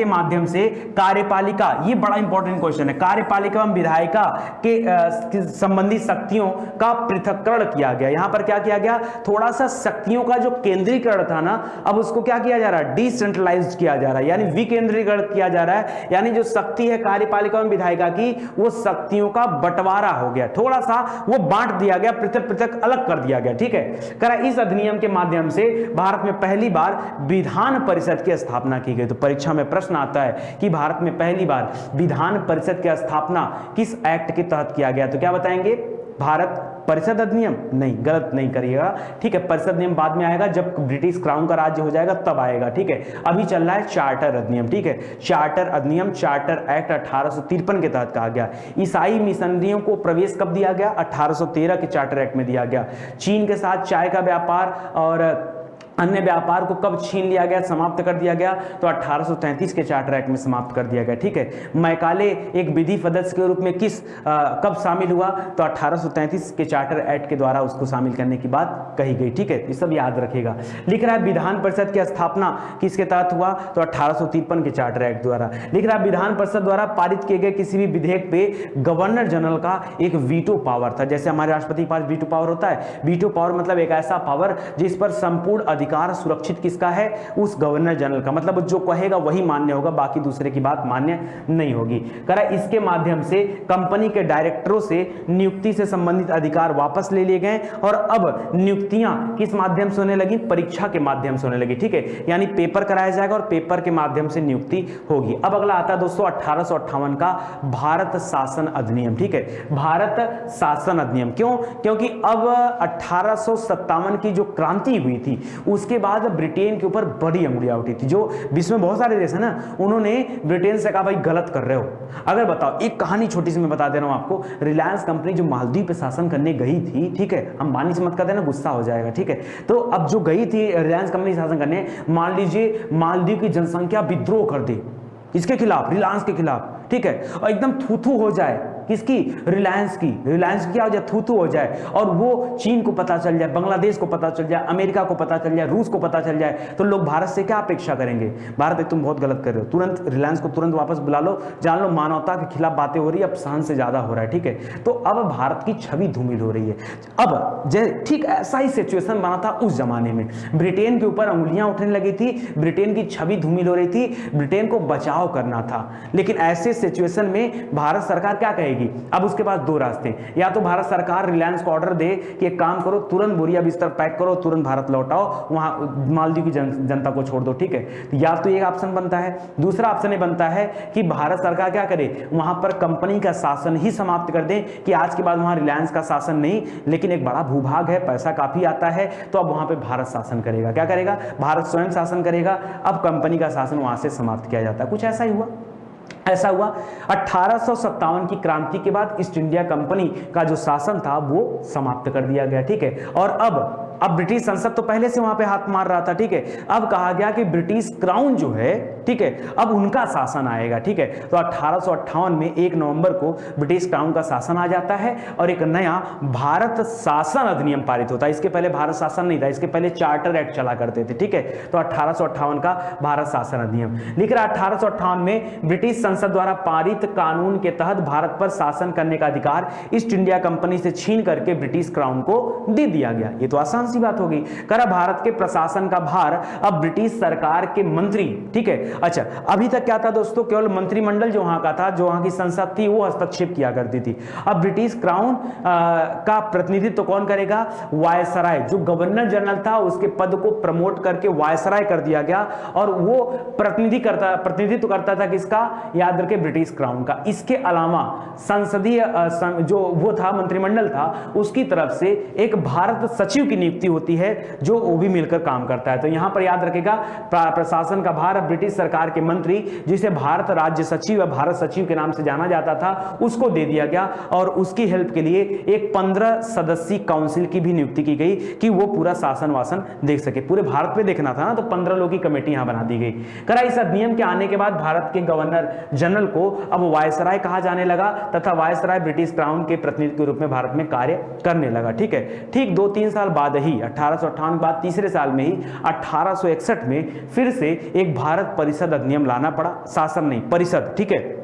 माध्यम से कार्यपालिका, ये बड़ा इंपॉर्टेंट क्वेश्चन है, कार्यपालिका एवं विधायिका के संबंधी शक्तियों का पृथक्करण किया गया। यहां पर क्या किया गया? थोड़ा सा शक्तियों का जो केंद्रीकरण था ना, अब उसको क्या किया जा रहा है? डिसेंट्रलाइज्ड किया जा रहा है, यानी विकेंद्रीकरण किया जा रहा है, यानी जो शक्ति है कार्यपालिका एवं विधायिका की, वो शक्तियों का बंटवारा हो गया, थोड़ा सा वो बांट दिया गया, पृथक पृथक अलग कर दिया गया, ठीक है। करा इस अधिनियम के माध्यम से भारत में पहली बार विधान परिषद की स्थापना की गई। तो परीक्षा में प्रश्न आता है कि भारत में पहली बार विधान परिषद की स्थापना किस एक्ट के तहत किया गया? तो क्या बताएंगे? भारत परिषद अधिनियम? नहीं, गलत नहीं करिएगा, ठीक है, परिषद नियम बाद में आएगा, जब ब्रिटिश क्राउन का राज्य हो जाएगा तब आएगा, ठीक है। अभी चल रहा है चार्टर अधिनियम, ठीक है, चार्टर अधिनियम, चार्टर एक्ट 1853 के तहत कहा गया। ईसाई मिशनरियों को प्रवेश कब दिया गया? 1813 के चार्टर एक्ट में दिया गया। चीन के साथ चाय का व्यापार और अन्य व्यापार को कब छीन लिया गया, समाप्त कर दिया गया? तो 1833 के चार्टर एक्ट में समाप्त कर दिया गया, ठीक है। मैकाले एक विधि सदस्य के रूप में कब शामिल हुआ? तो 1833 के चार्टर एक्ट के द्वारा उसको शामिल करने की बात कही गई, ठीक है, ये सब याद रखेगा। लिख रहा है विधान परिषद की स्थापना किसके तहत हुआ? तो 1853 के चार्टर एक्ट द्वारा। लिख रहा है विधान परिषद द्वारा पारित किए गए किसी भी विधेयक पे गवर्नर जनरल का एक वीटो पावर था, जैसे हमारे राष्ट्रपति के पास वीटो पावर होता है। वीटो पावर मतलब एक ऐसा पावर जिस पर संपूर्ण अधिकार सुरक्षित किसका है? उस गवर्नर जनरल का, मतलब जो कहेगा वही मान्य होगा, बाकी दूसरे की बात मान्य नहीं होगी। करा इसके माध्यम से कंपनी के डायरेक्टरों से नियुक्ति से संबंधित अधिकार वापस ले लिए गए और अब नियुक्तियां किस माध्यम से होने लगी? परीक्षा के माध्यम से होने लगी, ठीक है, यानी पेपर कराया जाएगा और पेपर के माध्यम से नियुक्ति होगी। अब अगला आता है दोस्तों 1858 का भारत शासन अधिनियम, ठीक है, भारत शासन अधिनियम। क्यों? क्योंकि अब 1857 की जो क्रांति हुई थी उसके बाद ब्रिटेन के ऊपर बड़ी अंगुलियां उठी थी। जो विश्व में बहुत सारे देश है ना, उन्होंने ब्रिटेन से कहा भाई गलत कर रहे हो। अगर बताओ, एक कहानी छोटी सी मैं बता दे रहा हूं आपको। रिलायंस कंपनी जो मालदीव पे शासन करने गई थी, ठीक है, हम बानी से मत कर देना, गुस्सा हो जाएगा, ठीक है। तो अब जो गई थी रिलायंस कंपनी शासन करने, मान लीजिए मालदीव की जनसंख्या विद्रोह कर दे किसके खिलाफ? रिलायंस के खिलाफ, ठीक है, और एकदम थू हो जाए किसकी? रिलायंस की। रिलायंस क्या हो जाए? थू हो जाए, और वो चीन को पता चल जाए, बांग्लादेश को पता चल जाए, अमेरिका को पता चल जाए, रूस को पता चल जाए, तो लोग भारत से क्या अपेक्षा करेंगे? भारत तुम बहुत गलत कर रहे हो, तुरंत रिलायंस को तुरंत वापस बुला लो, जान लो मानवता के खिलाफ बातें हो रही है, अब सहन से ज्यादा हो रहा है, ठीक है। तो अब भारत की छवि धूमिल हो रही है। अब ठीक ऐसा ही सिचुएशन बना था उस जमाने में, ब्रिटेन के ऊपर अंगुलियां उठने लगी थी, ब्रिटेन की छवि धूमिल हो रही थी, ब्रिटेन को बचाव करना था। लेकिन ऐसे सिचुएशन में भारत सरकार क्या कहेगी? अब उसके पास दो रास्ते, या तो भारत सरकार रिलायंस को ऑर्डर दे कि एक काम करो, तुरंत बोरिया बिस्तर पैक करो, तुरंत भारत लौटाओ, वहां मालदीव की जनता को छोड़ दो, ठीक है। या तो एक ऑप्शन बनता है। दूसरा ऑप्शन ये बनता है कि भारत सरकार क्या करे, वहां पर कंपनी का शासन ही समाप्त कर दे कि आज के बाद वहां रिलायंस का शासन नहीं, लेकिन एक बड़ा भूभाग है, पैसा काफी आता है, तो अब वहां पे भारत शासन करेगा। क्या करेगा? भारत स्वयं शासन करेगा। अब कंपनी का शासन वहां से समाप्त किया जाता है। कुछ ऐसा ही हुआ। ऐसा हुआ 1857 की क्रांति के बाद ईस्ट इंडिया कंपनी का जो शासन था वो समाप्त कर दिया गया, ठीक है। और अब ब्रिटिश संसद तो पहले से वहां पे हाथ मार रहा था, ठीक है। अब कहा गया कि ब्रिटिश क्राउन जो है, ठीक है, अब उनका शासन आएगा, ठीक है। तो 1858 में 1 नवंबर को ब्रिटिश क्राउन का शासन आ जाता है और एक नया भारत शासन अधिनियम पारित होता है। इसके पहले भारत शासन नहीं था, इसके पहले चार्टर एक्ट चला करते थे, ठीक है। तो 1858 का भारत शासन अधिनियम लिख रहा। 1858 में ब्रिटिश संसद द्वारा पारित कानून के तहत भारत पर शासन करने का अधिकार ईस्ट इंडिया कंपनी से छीन करके ब्रिटिश क्राउन को दे दिया गया। ये तो आसान सी बात होगी। करा भारत के प्रशासन का भार अब ब्रिटिश सरकार के मंत्री, ठीक है। अच्छा, अभी तक क्या था दोस्तों, केवल मंत्रिमंडल जो वहां का था, जो वहां की संसद थी, वो हस्तक्षेप किया करती थी। अब ब्रिटिश क्राउन का प्रतिनिधित्व कौन करेगा? वायसराय, जो गवर्नर जनरल था उसके पद को प्रमोट करके वायसराय कर दिया गया और वो प्रतिनिधित्व करता था किसका? याद रखे, ब्रिटिश क्राउन का। इसके अलावा संसदीय जो वो था, मंत्रिमंडल था, उसकी तरफ से एक भारत सचिव की नियुक्ति होती है जो वो भी मिलकर काम करता है। तो यहां पर याद रखेगा, प्रशासन का भार ब्रिटिश सरकार के मंत्री, जिसे भारत राज्य सचिव या भारत सचिव के नाम से जाना जाता था, उसको दे दिया गया और उसकी हेल्प के लिए एक 15 सदस्यीय काउंसिल की भी नियुक्ति की गई कि वो पूरा शासन वासन देख सके। पूरे भारत पे देखना था ना, तो 15 लोगों की कमेटी यहां बना दी गई। करा इस अधिनियम के आने के बाद भारत के गवर्नर जनरल को अब वायसराय कहा जाने लगा तथा वायसराय ब्रिटिश क्राउन के प्रतिनिधि के रूप में भारत में कार्य करने लगा, ठीक है। ठीक 2-3 साल बाद ही 1858 के बाद तीसरे साल में ही 1861 में फिर से एक भारत परिषद अधिनियम लाना पड़ा, शासन नहीं, परिषद, ठीक है।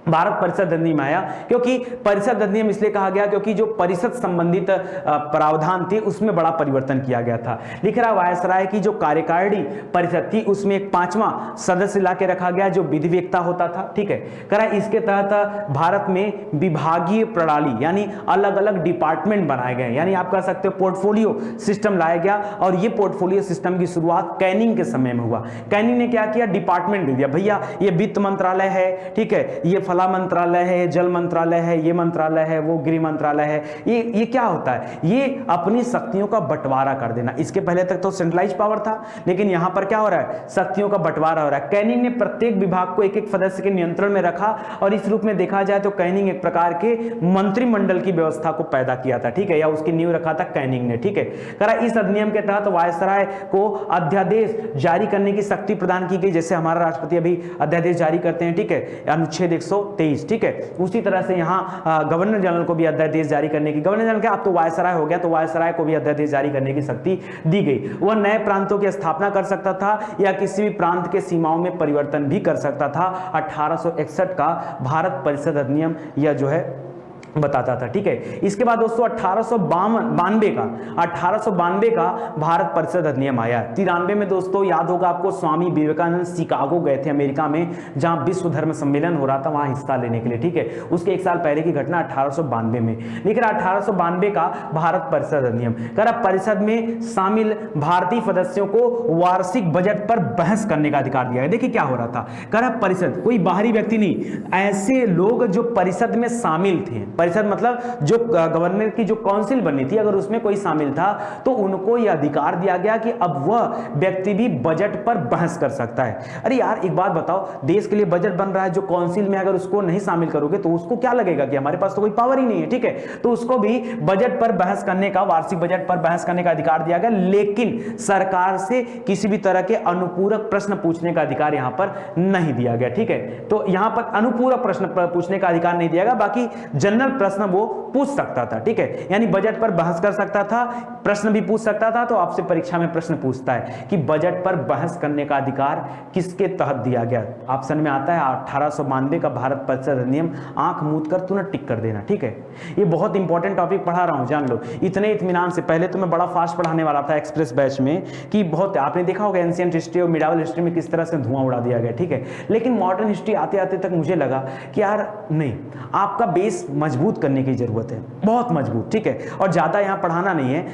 भारत परिषद अधिनियम आया, क्योंकि परिषद अधिनियम इसलिए कहा गया क्योंकि जो परिषद संबंधित प्रावधान थे उसमें बड़ा परिवर्तन किया गया था। लिख रहा, वायसराय की जो कार्यकारिणी परिषद थी उसमें एक 5वां सदस्य ला के रखा गया जो विधिवेत्ता होता था, ठीक है। करा इसके तहत भारत में विभागीय प्रणाली यानी अलग अलग डिपार्टमेंट बनाए गए, यानी आप कह सकते हो पोर्टफोलियो सिस्टम लाया गया। और ये पोर्टफोलियो सिस्टम की शुरुआत कैनिंग के समय में हुआ। कैनिंग ने क्या किया? डिपार्टमेंट दे दिया, भैया ये वित्त मंत्रालय है, ठीक है, ये फला मंत्रालय है, जल मंत्रालय है, ये मंत्रालय है, वो गृह मंत्रालय है। ये क्या होता है? ये अपनी शक्तियों का बंटवारा कर देना। इसके पहले तक तो सेंट्रलाइज पावर था, लेकिन यहां पर क्या हो रहा है? शक्तियों का बंटवारा हो रहा है। कैनिंग ने प्रत्येक विभाग को एक एक सदस्य के नियंत्रण में रखा और इस रूप में देखा जाए तो कैनिंग एक प्रकार के मंत्रिमंडल की व्यवस्था को पैदा किया था, ठीक है, या उसकी नींव रखा था कैनिंग ने, ठीक है। करा इस अधिनियम के तहत वायसराय को अध्यादेश जारी करने की शक्ति प्रदान की गई, जैसे हमारा राष्ट्रपति अभी अध्यादेश जारी करते हैं, ठीक है, अनुच्छेद 123, ठीक है। उसी तरह से यहाँ गवर्नर जनरल को भी अध्यादेश जारी करने की, गवर्नर जनरल क्या, अब तो वायसराय हो गया, तो वायसराय को भी अध्यादेश जारी करने की शक्ति दी गई। वह नए प्रांतों की स्थापना कर सकता था या किसी भी प्रांत के सीमाओं में परिवर्तन भी कर सकता था। 1861 का भारत परिषद अधिनियम यह जो है बताता था, ठीक है। इसके बाद दोस्तों 1892 का भारत परिषद अधिनियम आया। 93 में दोस्तों याद होगा आपको, स्वामी विवेकानंद शिकागो गए थे अमेरिका में, जहां विश्व धर्म सम्मेलन हो रहा था, वहां हिस्सा लेने के लिए, ठीक है। उसके 1 साल पहले की घटना 1892 में। लिख रहा 1892 का भारत परिषद अधिनियम। करा परिषद में शामिल भारतीय सदस्यों को वार्षिक बजट पर बहस करने का अधिकार दिया गया। देखिए क्या हो रहा था, करा परिषद कोई बाहरी व्यक्ति नहीं, ऐसे लोग जो परिषद में शामिल थे, परिषद मतलब जो गवर्नर की जो काउंसिल बनी थी, अगर उसमें कोई शामिल था तो उनको यह अधिकार दिया गया कि अब वह व्यक्ति भी बजट पर बहस कर सकता है। अरे यार एक बात बताओ, देश के लिए बजट बन रहा है, जो काउंसिल में अगर उसको नहीं शामिल करोगे तो उसको क्या लगेगा कि हमारे पास तो कोई पावर ही नहीं है, ठीक है। तो उसको भी बजट पर बहस करने का, वार्षिक बजट पर बहस करने का अधिकार दिया गया, लेकिन सरकार से किसी भी तरह के अनुपूरक प्रश्न पूछने का अधिकार यहां पर नहीं दिया गया, ठीक है। तो यहां पर अनुपूरक प्रश्न पूछने का अधिकार नहीं दिया गया, बाकी जनरल प्रश्न वो पूछ सकता था, ठीक है। यानी बजट पर बहस कर सकता था, प्रश्न भी पूछ सकता था। तो आपसे परीक्षा में प्रश्न पूछता है कि बजट पर बहस करने का अधिकार किसके तहत दिया गया? ऑप्शन में आता है 1892 का भारत परिषद अधिनियम। आंख मूंद कर तुरंत टिक कर देना, ठीक है। ये बहुत इंपॉर्टेंट टॉपिक पढ़ा रहा हूं, जान लो। इतने इत्मीनान से, पहले तो मैं बड़ा फास्ट पढ़ाने वाला था एक्सप्रेस बैच में, कि बहुत आपने देखा होगा एंशिएंट हिस्ट्री और मिडावल हिस्ट्री में किस तरह से धुआं उड़ा दिया गया, ठीक है। लेकिन मॉडर्न हिस्ट्री आते आते तक मुझे लगा कि यार नहीं, आपका बेस मजबूत करने की जरूरत है, बहुत मजबूत, ठीक है। और ज्यादा यहाँ पढ़ाना नहीं है,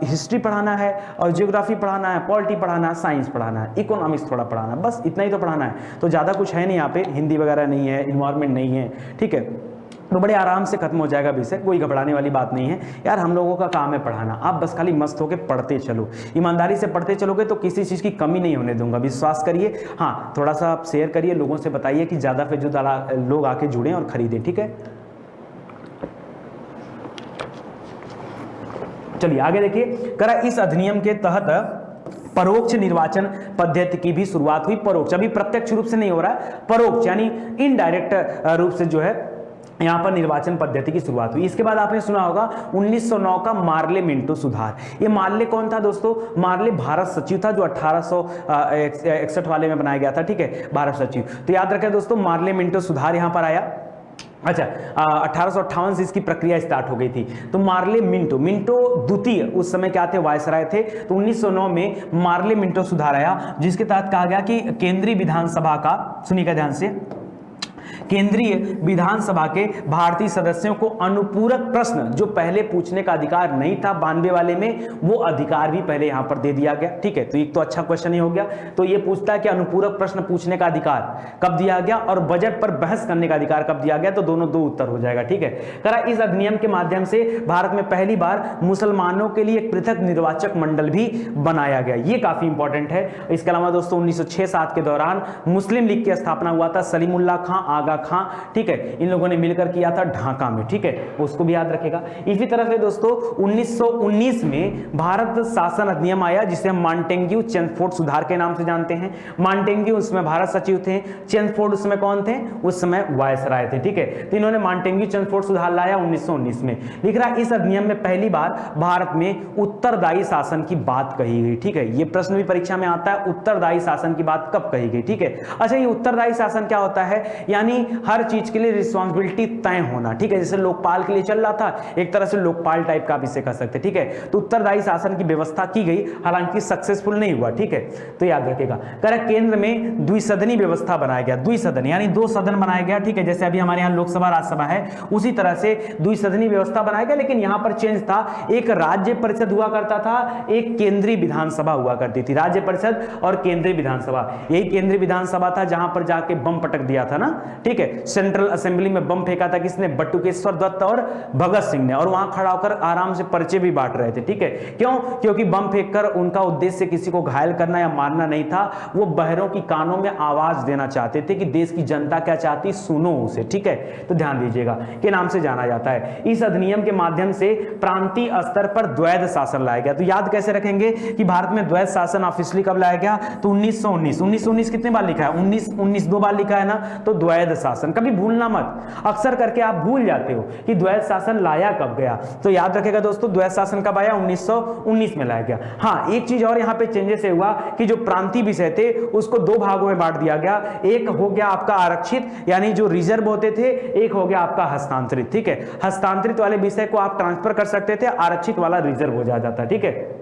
हिस्ट्री पढ़ाना है और ज्योग्राफी पढ़ाना है, पॉलिटी पढ़ाना है, साइंस पढ़ाना है, इकोनॉमिक्स थोड़ा पढ़ाना है, बस इतना ही तो पढ़ाना है। तो ज्यादा कुछ है नहीं यहाँ पे, हिंदी वगैरह नहीं है, इन्वायरमेंट नहीं है, ठीक है। तो बड़े आराम से खत्म हो जाएगा विषय, कोई घबराने वाली बात नहीं है यार, हम लोगों का काम है पढ़ाना, आप बस खाली मस्त होकर पढ़ते चलो, ईमानदारी से पढ़ते चलोगे तो किसी चीज़ की कमी नहीं होने दूंगा, विश्वास करिए। हाँ, थोड़ा सा आप शेयर करिए, लोगों से बताइए कि ज़्यादा से ज़्यादा लोग आके जुड़ें और खरीदें, ठीक है। चलिए आगे देखिए, करा इस अधिनियम के तहत परोक्ष निर्वाचन पद्धति की भी शुरुआत हुई। परोक्ष, अभी प्रत्यक्ष रूप से नहीं हो रहा है, परोक्ष यानी इनडायरेक्ट रूप से जो है यहां पर निर्वाचन पद्धति की शुरुआत हुई। इसके बाद आपने सुना होगा 1909 का मार्ले मिंटो सुधार। ये मार्ले कौन था दोस्तों? मार्ले भारत सचिव था जो 1861 वाले में बनाया गया था, ठीक है, भारत सचिव। तो याद रखें दोस्तों, मार्ले मिंटो सुधार यहां पर आया। अच्छा, 1858 से इसकी प्रक्रिया स्टार्ट हो गई थी। तो मार्ले मिंटो द्वितीय उस समय क्या थे? वायसराय थे। तो 1909 में मार्ले मिंटो सुधार आया, जिसके तहत कहा गया कि केंद्रीय विधानसभा का, सुनिएगा ध्यान से, केंद्रीय विधानसभा के भारतीय सदस्यों को अनुपूरक प्रश्न जो पहले पूछने का अधिकार नहीं था 92 वाले में, वो अधिकार भी पहले यहां पर दे दिया गया, ठीक है। तो एक तो अच्छा क्वेश्चन ही हो गया। तो ये पूछता है कि अनुपूरक प्रश्न पूछने का अधिकार कब दिया गया और बजट पर बहस करने का अधिकार कब दिया गया, तो दोनों दो उत्तर हो जाएगा, ठीक है। करा इस अधिनियम के माध्यम से भारत में पहली बार मुसलमानों के लिए एक पृथक निर्वाचक मंडल भी बनाया गया, ये काफी इंपॉर्टेंट है। इसके अलावा दोस्तों 1906-07 के दौरान मुस्लिम लीग की स्थापना हुआ था, सलीमुल्लाह खां, आगा खां, ठीक है, इन लोगों ने मिलकर किया था ढाका में, ठीक है, उसको भी याद रखेगा। इसी तरह से दोस्तों 1919 में भारत शासन अधिनियम आया, जिसे हम मॉन्टेग्यू चेम्सफोर्ड सुधार के नाम से जानते हैं। मॉन्टेग्यू उसमें भारत सचिव थे, चेम्सफोर्ड उसमें कौन थे? उस समय वायसराय थे, ठीक है। तो इन्होंने मॉन्टेग्यू चेम्सफोर्ड सुधार लाया 1919 में। लिख रहा है इस अधिनियम में पहली बार भारत में उत्तरदायी शासन की बात कही गई, ठीक है। ये प्रश्न भी परीक्षा में आता है, उत्तरदायी शासन की बात कब कही गई, ठीक है। अच्छा, ये उत्तरदायी शासन क्या होता है? यानी हर चीज के लिए रिस्पांसिबिलिटी तय होना, ठीक है। जैसे लोकपाल के लिए चल रहा था, एक तरह से लोकपाल टाइप का आप इसे कह सकते, ठीक है। तो उत्तरदायी शासन की व्यवस्था की गई, हालांकि सक्सेसफुल नहीं हुआ, ठीक है। तो याद रखिएगा, करेक्ट, केंद्र में द्विसदनी व्यवस्था बनाया गया, द्विसदन यानी दो सदन बनाया गया, ठीक है। जैसे अभी हमारे यहाँ लोकसभा राज्यसभा है, उसी तरह से द्विसदनी व्यवस्था बनाया गया। लेकिन यहां पर चेंज था, एक राज्य परिषद हुआ करता था, एक केंद्रीय विधानसभा हुआ करती थी। राज्य परिषद और केंद्रीय विधानसभा, यही केंद्रीय विधानसभा था जहां पर जाके बम पटक दिया था ना, ठीक है। सेंट्रल असेंबली में बम फेंका था किसने? बटुकेश्वर दत्त और भगत सिंह ने, और वहां खड़ा होकर आराम से पर्चे भी बांट रहे थे, ठीक है। क्यों? क्योंकि बम फेंककर उनका उद्देश्य किसी को घायल करना या मारना नहीं था, वो बहरों की कानों में आवाज देना चाहते थे कि देश की जनता क्या चाहती, सुनो उसे, ठीक है। तो ध्यान दीजिएगा, के नाम से जाना जाता है। इस अधिनियम के माध्यम से प्रांतीय स्तर पर द्वैध शासन लाया गया। तो याद कैसे रखेंगे कि भारत में द्वैध शासन ऑफिशियली कब लाया गया? तो 1919 कितने बार लिखा है? 19 दो बार लिखा है ना, तो द्वैध शासन कभी भूलना मत, अक्सर करके आप भूल जाते हो कि द्वैध शासन लाया कब गया। तो याद रखेगा दोस्तों, द्वैध शासन कब आया? 1919 में लाया गया। हाँ, एक चीज और यहां पे चेंजेस हुआ कि जो प्रांतीय विषय थे उसको दो भागों में बांट दिया गया। एक हो गया आपका आरक्षित, यानी जो रिजर्व होते थे, एक हो गया आपका हस्तांतरित, ठीक है। हस्तांतरित वाले विषय को आप ट्रांसफर कर सकते थे, आरक्षित वाला रिजर्व हो जाता, ठीक है।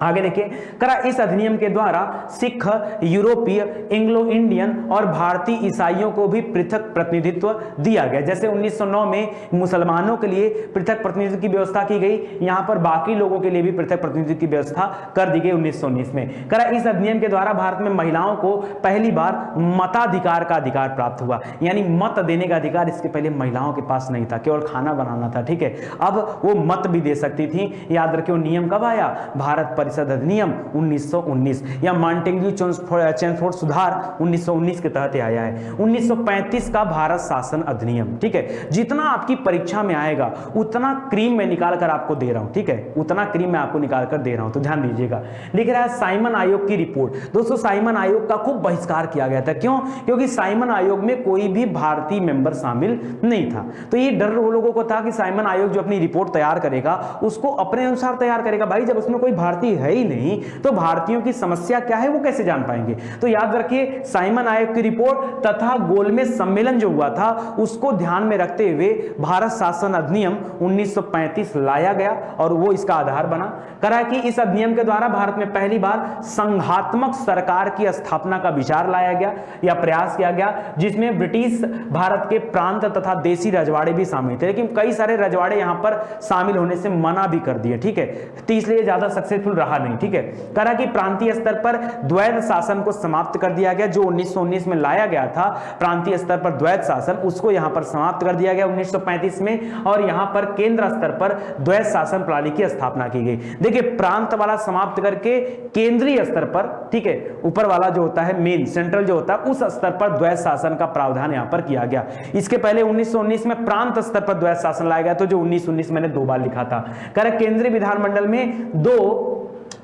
आगे देखिए, करा इस अधिनियम के द्वारा सिख, यूरोपीय, एंग्लो इंडियन और भारतीय ईसाइयों को भी पृथक प्रतिनिधित्व दिया गया। जैसे 1909 में मुसलमानों के लिए पृथक प्रतिनिधित्व की व्यवस्था की गई, यहां पर बाकी लोगों के लिए भी पृथक प्रतिनिधित्व की व्यवस्था कर दी गई 1919 में। करा इस अधिनियम के द्वारा भारत में महिलाओं को पहली बार मताधिकार का अधिकार प्राप्त हुआ, यानी मत देने का अधिकार इसके पहले महिलाओं के पास नहीं था, केवल खाना बनाना था, ठीक है। अब वो मत भी दे सकती थी। याद रखिए, नियम कब आया? भारत परिषद अधिनियम 1919 या मॉन्टेग्यू चेम्सफोर्ड सुधार 1919 के तहत आया है। 1935 का भारत शासन अधिनियम, ठीक है। जितना आपकी परीक्षा में आएगा उतना क्रीम में निकाल कर आपको दे रहा हूं, ठीक है, उतना क्रीम में आपको निकाल कर दे रहा हूं, तो ध्यान दीजिएगा। लिख रहा है साइमन आयोग की रिपोर्ट। दोस्तों, साइमन आयोग का खूब बहिष्कार किया गया था। क्यों? क्योंकि साइमन आयोग में कोई भी भारतीय मेंबर शामिल नहीं था। तो ये डर वो लोगों को था कि साइमन आयोग जो अपनी रिपोर्ट तैयार करेगा उसको अपने अनुसार तैयार करेगा। भाई, जब उसमें कोई भारतीय है ही नहीं तो भारतीयों की समस्या क्या है वो कैसे जान पाएंगे? तो याद रखिए, साइमन आयोग की रिपोर्ट तथा गोलमेज सम्मेलन जो हुआ था उसको ध्यान में रखते हुए भारत शासन अधिनियम 1935 लाया गया और वो इसका आधार बना। करा कि इस अधिनियम के द्वारा भारत में पहली बार संघात्मक सरकार की स्थापना का विचार लाया गया या प्रयास किया गया, जिसमें ब्रिटिश भारत के प्रांत तथा देसी रजवाड़े भी शामिल थे, लेकिन कई सारे रजवाड़े यहां पर शामिल होने से मना भी कर दिए, ठीक है, तो इसलिए ज्यादा सक्सेसफुल रहा नहीं, ठीक है। कहा कि प्रांतीय स्तर पर द्वैध शासन को समाप्त कर दिया गया, जो 1919 में लाया गया था प्रांतीय स्तर पर द्वैध शासन, उसको यहां पर समाप्त कर दिया गया 1935 में, और यहां पर केंद्र स्तर पर द्वैध शासन प्रणाली की स्थापना की गई। देखिए प्रांत वाला समाप्त करके केंद्रीय स्तर पर, ठीक है, ऊपर वाला जो होता है मेन सेंट्रल जो होता है उस स्तर पर द्वैध शासन का प्रावधान यहां पर किया गया। इसके पहले 1919 में प्रांत स्तर पर द्वैध शासन लाया गया, तो जो 1919 मैंने 2 बार लिखा था। करेक्ट, केंद्रीय विधानमंडल में 2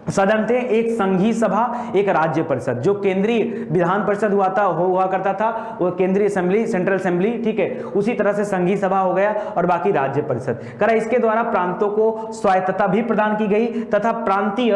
सदन थे, एक संघीय सभा, एक राज्य परिषद। जो केंद्रीय विधान परिषद हुआ करता था वो केंद्रीय असेंबली, सेंट्रल असेंबली, ठीक है, उसी तरह से संघीय सभा हो गया और बाकी राज्य परिषद। करा इसके द्वारा प्रांतों को स्वायत्तता भी प्रदान की गई तथा प्रांतीय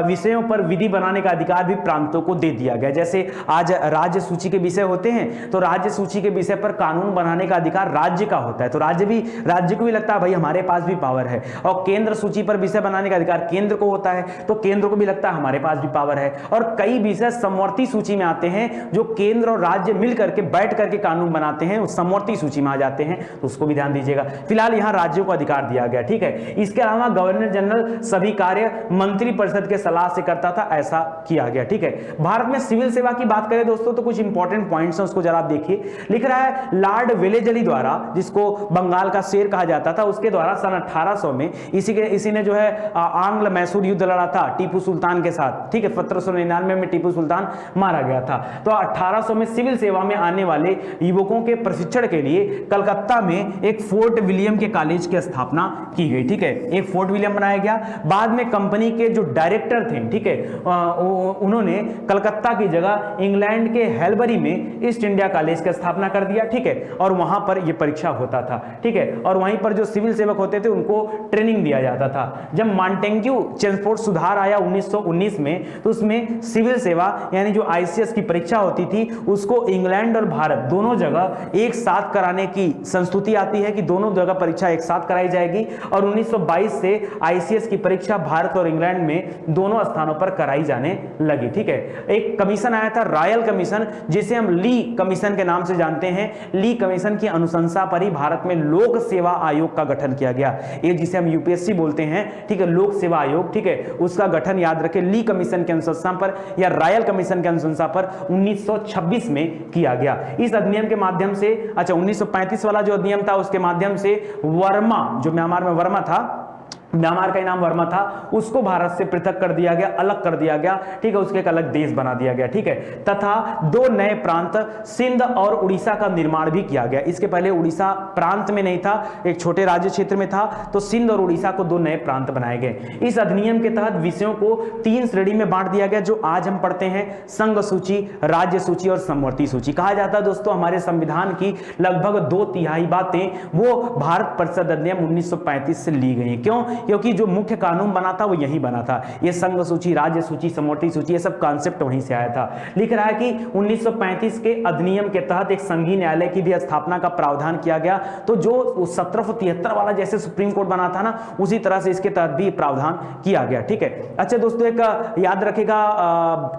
विषयों पर विधि बनाने का अधिकार भी प्रांतों को दे दिया गया। जैसे आज राज्य सूची के विषय होते हैं, तो राज्य सूची के विषय पर कानून बनाने का अधिकार राज्य का होता है, तो राज्य को भी लगता है भाई हमारे पास भी पावर है, और केंद्र सूची पर विषय बनाने का अधिकार केंद्र को होता है, तो केंद्र को भी लगता है हमारे पास भी पावर है। और कई विषय समवर्ती सूची में आते हैं, जो केंद्र और राज्य मिलकर के बैठ करके कानून बनाते हैं, उस समवर्ती सूची में आ जाते हैं, तो उसको भी ध्यान दीजिएगा। फिलहाल यहां राज्यों को अधिकार दिया गया, ठीक है। इसके अलावा गवर्नर जनरल सभी कार्य मंत्री परिषद के सलाह से करता था, ऐसा किया गया, ठीक है। भारत में सिविल सेवा की बात करें दोस्तों, तो कुछ इंपॉर्टेंट पॉइंट्स हैं, उसको जरा आप देखिए। लिख रहा है लॉर्ड वेलेजली द्वारा, जिसको बंगाल का शेर कहा जाता था, उसके द्वारा सन 1800 में इसी ने जो है आंग्ल मैसूर युद्ध लड़ा था टीपू सुल्तान के साथ, ठीक है। 1799 में टीपू सुल्तान मारा गया था। तो 1800 में सिविल सेवा में आने वाले युवकों के प्रशिक्षण के लिए कलकत्ता में एक फोर्ट विलियम के कॉलेज की स्थापना की गई, ठीक है। एक फोर्ट विलियम बनाया गया। बाद में कंपनी के जो डायरेक्टर थे, ठीक है, उन्होंने कलकत्ता की जगह इंग्लैंड के हेलबरी में ईस्ट इंडिया कॉलेज की स्थापना कर दिया, ठीक है, और वहां पर यह परीक्षा होता था, ठीक है, और वहीं पर जो सिविल सेवक होते थे उनको ट्रेनिंग दिया जाता था। जब मॉन्टेग्यू चेम्सफोर्ड सुधार आया 1919 में, तो उसमें सिविल सेवा यानी जो आईसीएस की परीक्षा होती थी उसको इंग्लैंड और भारत दोनों जगह एक साथ कराने की संस्तुति आती है कि दोनों जगह परीक्षा एक साथ कराई जाएगी, और 1922 से आईसीएस की परीक्षा भारत और इंग्लैंड में दोनों स्थानों पर कराई जाने लगी, ठीक है। एक कमीशन आया था, रॉयल कमीशन, जिसे हम ली कमीशन के नाम से जानते हैं। ली कमीशन की अनुशंसा पर ही भारत में लोक सेवा आयोग का गठन किया गया, ये जिसे हम यूपीएससी बोलते हैं, ठीक है, लोक सेवा आयोग, ठीक है, उसका गठन याद रखें ली कमीशन के अनुशंसा पर या रॉयल कमीशन के अनुशंसा पर 1926 में किया गया। इस अधिनियम के माध्यम से, अच्छा 1935 वाला जो अधिनियम था उसके माध्यम से वर्मा, जो म्यांमार में वर्मा था, म्यांमार का नाम वर्मा था, उसको भारत से पृथक कर दिया गया, अलग कर दिया गया, ठीक है, उसके एक अलग देश बना दिया गया, ठीक है, तथा 2 नए प्रांत सिंध और उड़ीसा का निर्माण भी किया गया। इसके पहले उड़ीसा प्रांत में नहीं था, एक छोटे राज्य क्षेत्र में था, तो सिंध और उड़ीसा को 2 नए प्रांत बनाए गए। इस अधिनियम के तहत विषयों को 3 श्रेणी में बांट दिया गया, जो आज हम पढ़ते हैं, संघ सूची, राज्य सूची और समवर्ती सूची। कहा जाता है दोस्तों हमारे संविधान की लगभग 2/3 बातें वो भारत परिषद अधिनियम 1935 से ली गई। क्यों? क्योंकि जो मुख्य कानून बना था वो यही बना था। ये संघ सूची, राज्य सूची, समवर्ती सूची, ये सब कॉन्सेप्ट वहीं से आया था। लिख रहा है कि 1935 के अधिनियम के तहत एक संघीय न्यायालय की भी स्थापना का प्रावधान किया गया। तो जो 1773 वाला जैसे सुप्रीम कोर्ट बना था ना, उसी तरह से इसके तहत भी प्रावधान किया गया, ठीक है। अच्छा दोस्तों, एक याद रखेगा,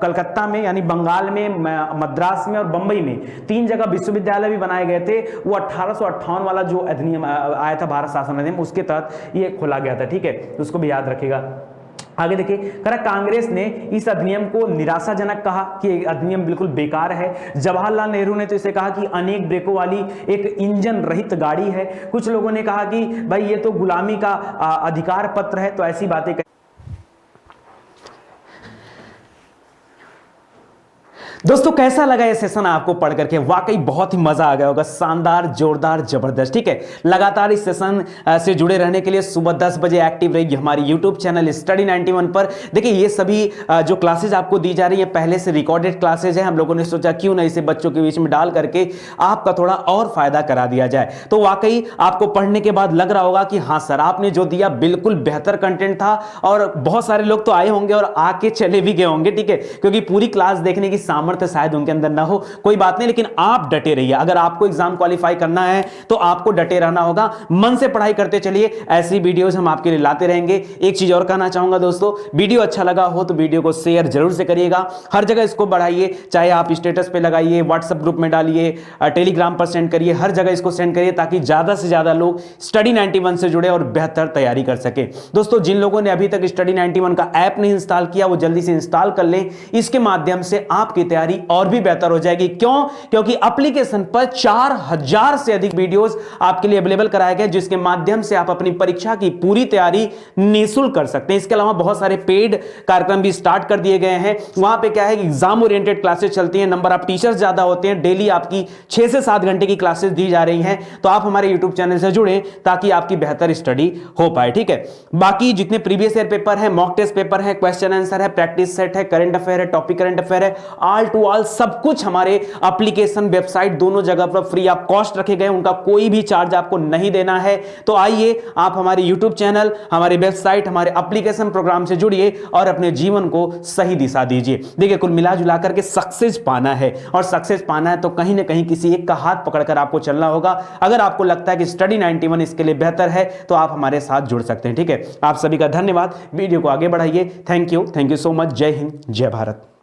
कलकत्ता में यानी बंगाल में, मद्रास में और बंबई में 3 जगह विश्वविद्यालय भी बनाए गए थे। वो 1858 वाला जो अधिनियम आया था, भारत शासन अधिनियम, उसके तहत ये खोला गया था, ठीक है, तो उसको भी याद रखेगा। आगे देखिए, कांग्रेस ने इस अधिनियम को निराशाजनक कहा कि अधिनियम बिल्कुल बेकार है। जवाहरलाल नेहरू ने तो इसे कहा कि अनेक ब्रेकों वाली एक इंजन रहित गाड़ी है। कुछ लोगों ने कहा कि भाई ये तो गुलामी का अधिकार पत्र है, तो ऐसी बातें। दोस्तों कैसा लगा ये सेशन आपको पढ़ करके? वाकई बहुत ही मजा आ गया होगा, शानदार, जोरदार, जबरदस्त, ठीक है। लगातार इस सेशन से जुड़े रहने के लिए सुबह 10 बजे एक्टिव रहिए हमारी यूट्यूब चैनल स्टडी 91 पर। देखिए ये सभी जो क्लासेज आपको दी जा रही है पहले से रिकॉर्डेड क्लासेज हैं। हम लोगों ने सोचा क्यों ना इसे बच्चों के बीच में डाल करके आपका थोड़ा और फायदा करा दिया जाए। तो वाकई आपको पढ़ने के बाद लग रहा होगा कि हाँ सर, आपने जो दिया बिल्कुल बेहतर कंटेंट था, और बहुत सारे लोग तो आए होंगे और आके चले भी गए होंगे, ठीक है, क्योंकि पूरी क्लास देखने की सामर्थ्य सामर्थ्य शायद उनके अंदर ना हो, कोई बात नहीं, लेकिन आप डटे रहिए। अगर आपको एग्जाम क्वालिफाई करना है तो आपको डटे रहना होगा, मन से पढ़ाई करते चलिए। ऐसी वीडियोस हम आपके लिए लाते रहेंगे। एक चीज और कहना चाहूंगा दोस्तों, वीडियो अच्छा लगा हो तो वीडियो को शेयर जरूर से करिएगा, हर जगह इसको बढ़ाइए, चाहे आप स्टेटस पे लगाइए, व्हाट्सएप ग्रुप में डालिए, टेलीग्राम पर सेंड करिए, हर जगह इसको सेंड करिए ताकि ज्यादा से ज्यादा लोग स्टडी 91 से जुड़े और बेहतर तैयारी कर सके। दोस्तों, जिन लोगों ने अभी तक स्टडी 91 का ऐप नहीं इंस्टॉल किया वो जल्दी से इंस्टॉल कर लें, इसके माध्यम से आपकी तैयारी और भी बेहतर हो जाएगी। क्यों? क्योंकि एप्लीकेशन पर 4000 से अधिक वीडियोस आपके लिए अवेलेबल कराए गए, जिसके माध्यम से आप अपनी परीक्षा की पूरी तैयारी निःशुल्क कर सकते हैं। इसके अलावा बहुत सारे पेड कार्यक्रम भी स्टार्ट कर दिए गए हैं। वहां पे क्या है कि एग्जाम ओरिएंटेड क्लासेस चलती हैं, नंबर ऑफ टीचर्स ज्यादा होते हैं, डेली आपकी 6 से 7 घंटे की क्लासेस दी जा रही हैं। तो आप हमारे यूट्यूब चैनल से जुड़ें ताकि आपकी बेहतर स्टडी हो पाए, ठीक है। बाकी जितने प्रीवियस ईयर पेपर है, मॉक टेस्ट पेपर है, क्वेश्चन आंसर है, प्रैक्टिस सेट है, करंट अफेयर है, टॉपिक करंट अफेयर है, ऑल टू ऑल सब कुछ हमारे एप्लीकेशन, वेबसाइट दोनों जगह पर फ्री ऑफ कॉस्ट रखे गए, उनका कोई भी चार्ज आपको नहीं देना है। तो आइए आप हमारे यूट्यूब चैनल, हमारे वेबसाइट, हमारे एप्लीकेशन प्रोग्राम से जुड़िए और अपने जीवन को सही दिशा दीजिए। देखिए, कुल मिला जुला करके सक्सेस पाना है, और सक्सेस पाना है तो कहीं ना कहीं किसी एक का हाथ पकड़कर आपको चलना होगा। अगर आपको लगता है कि स्टडी 91 इसके लिए बेहतर है तो आप हमारे साथ जुड़ सकते हैं, ठीक है। आप सभी का धन्यवाद, वीडियो को आगे बढ़ाइए। Thank you so much. जय हिंद, जय भारत।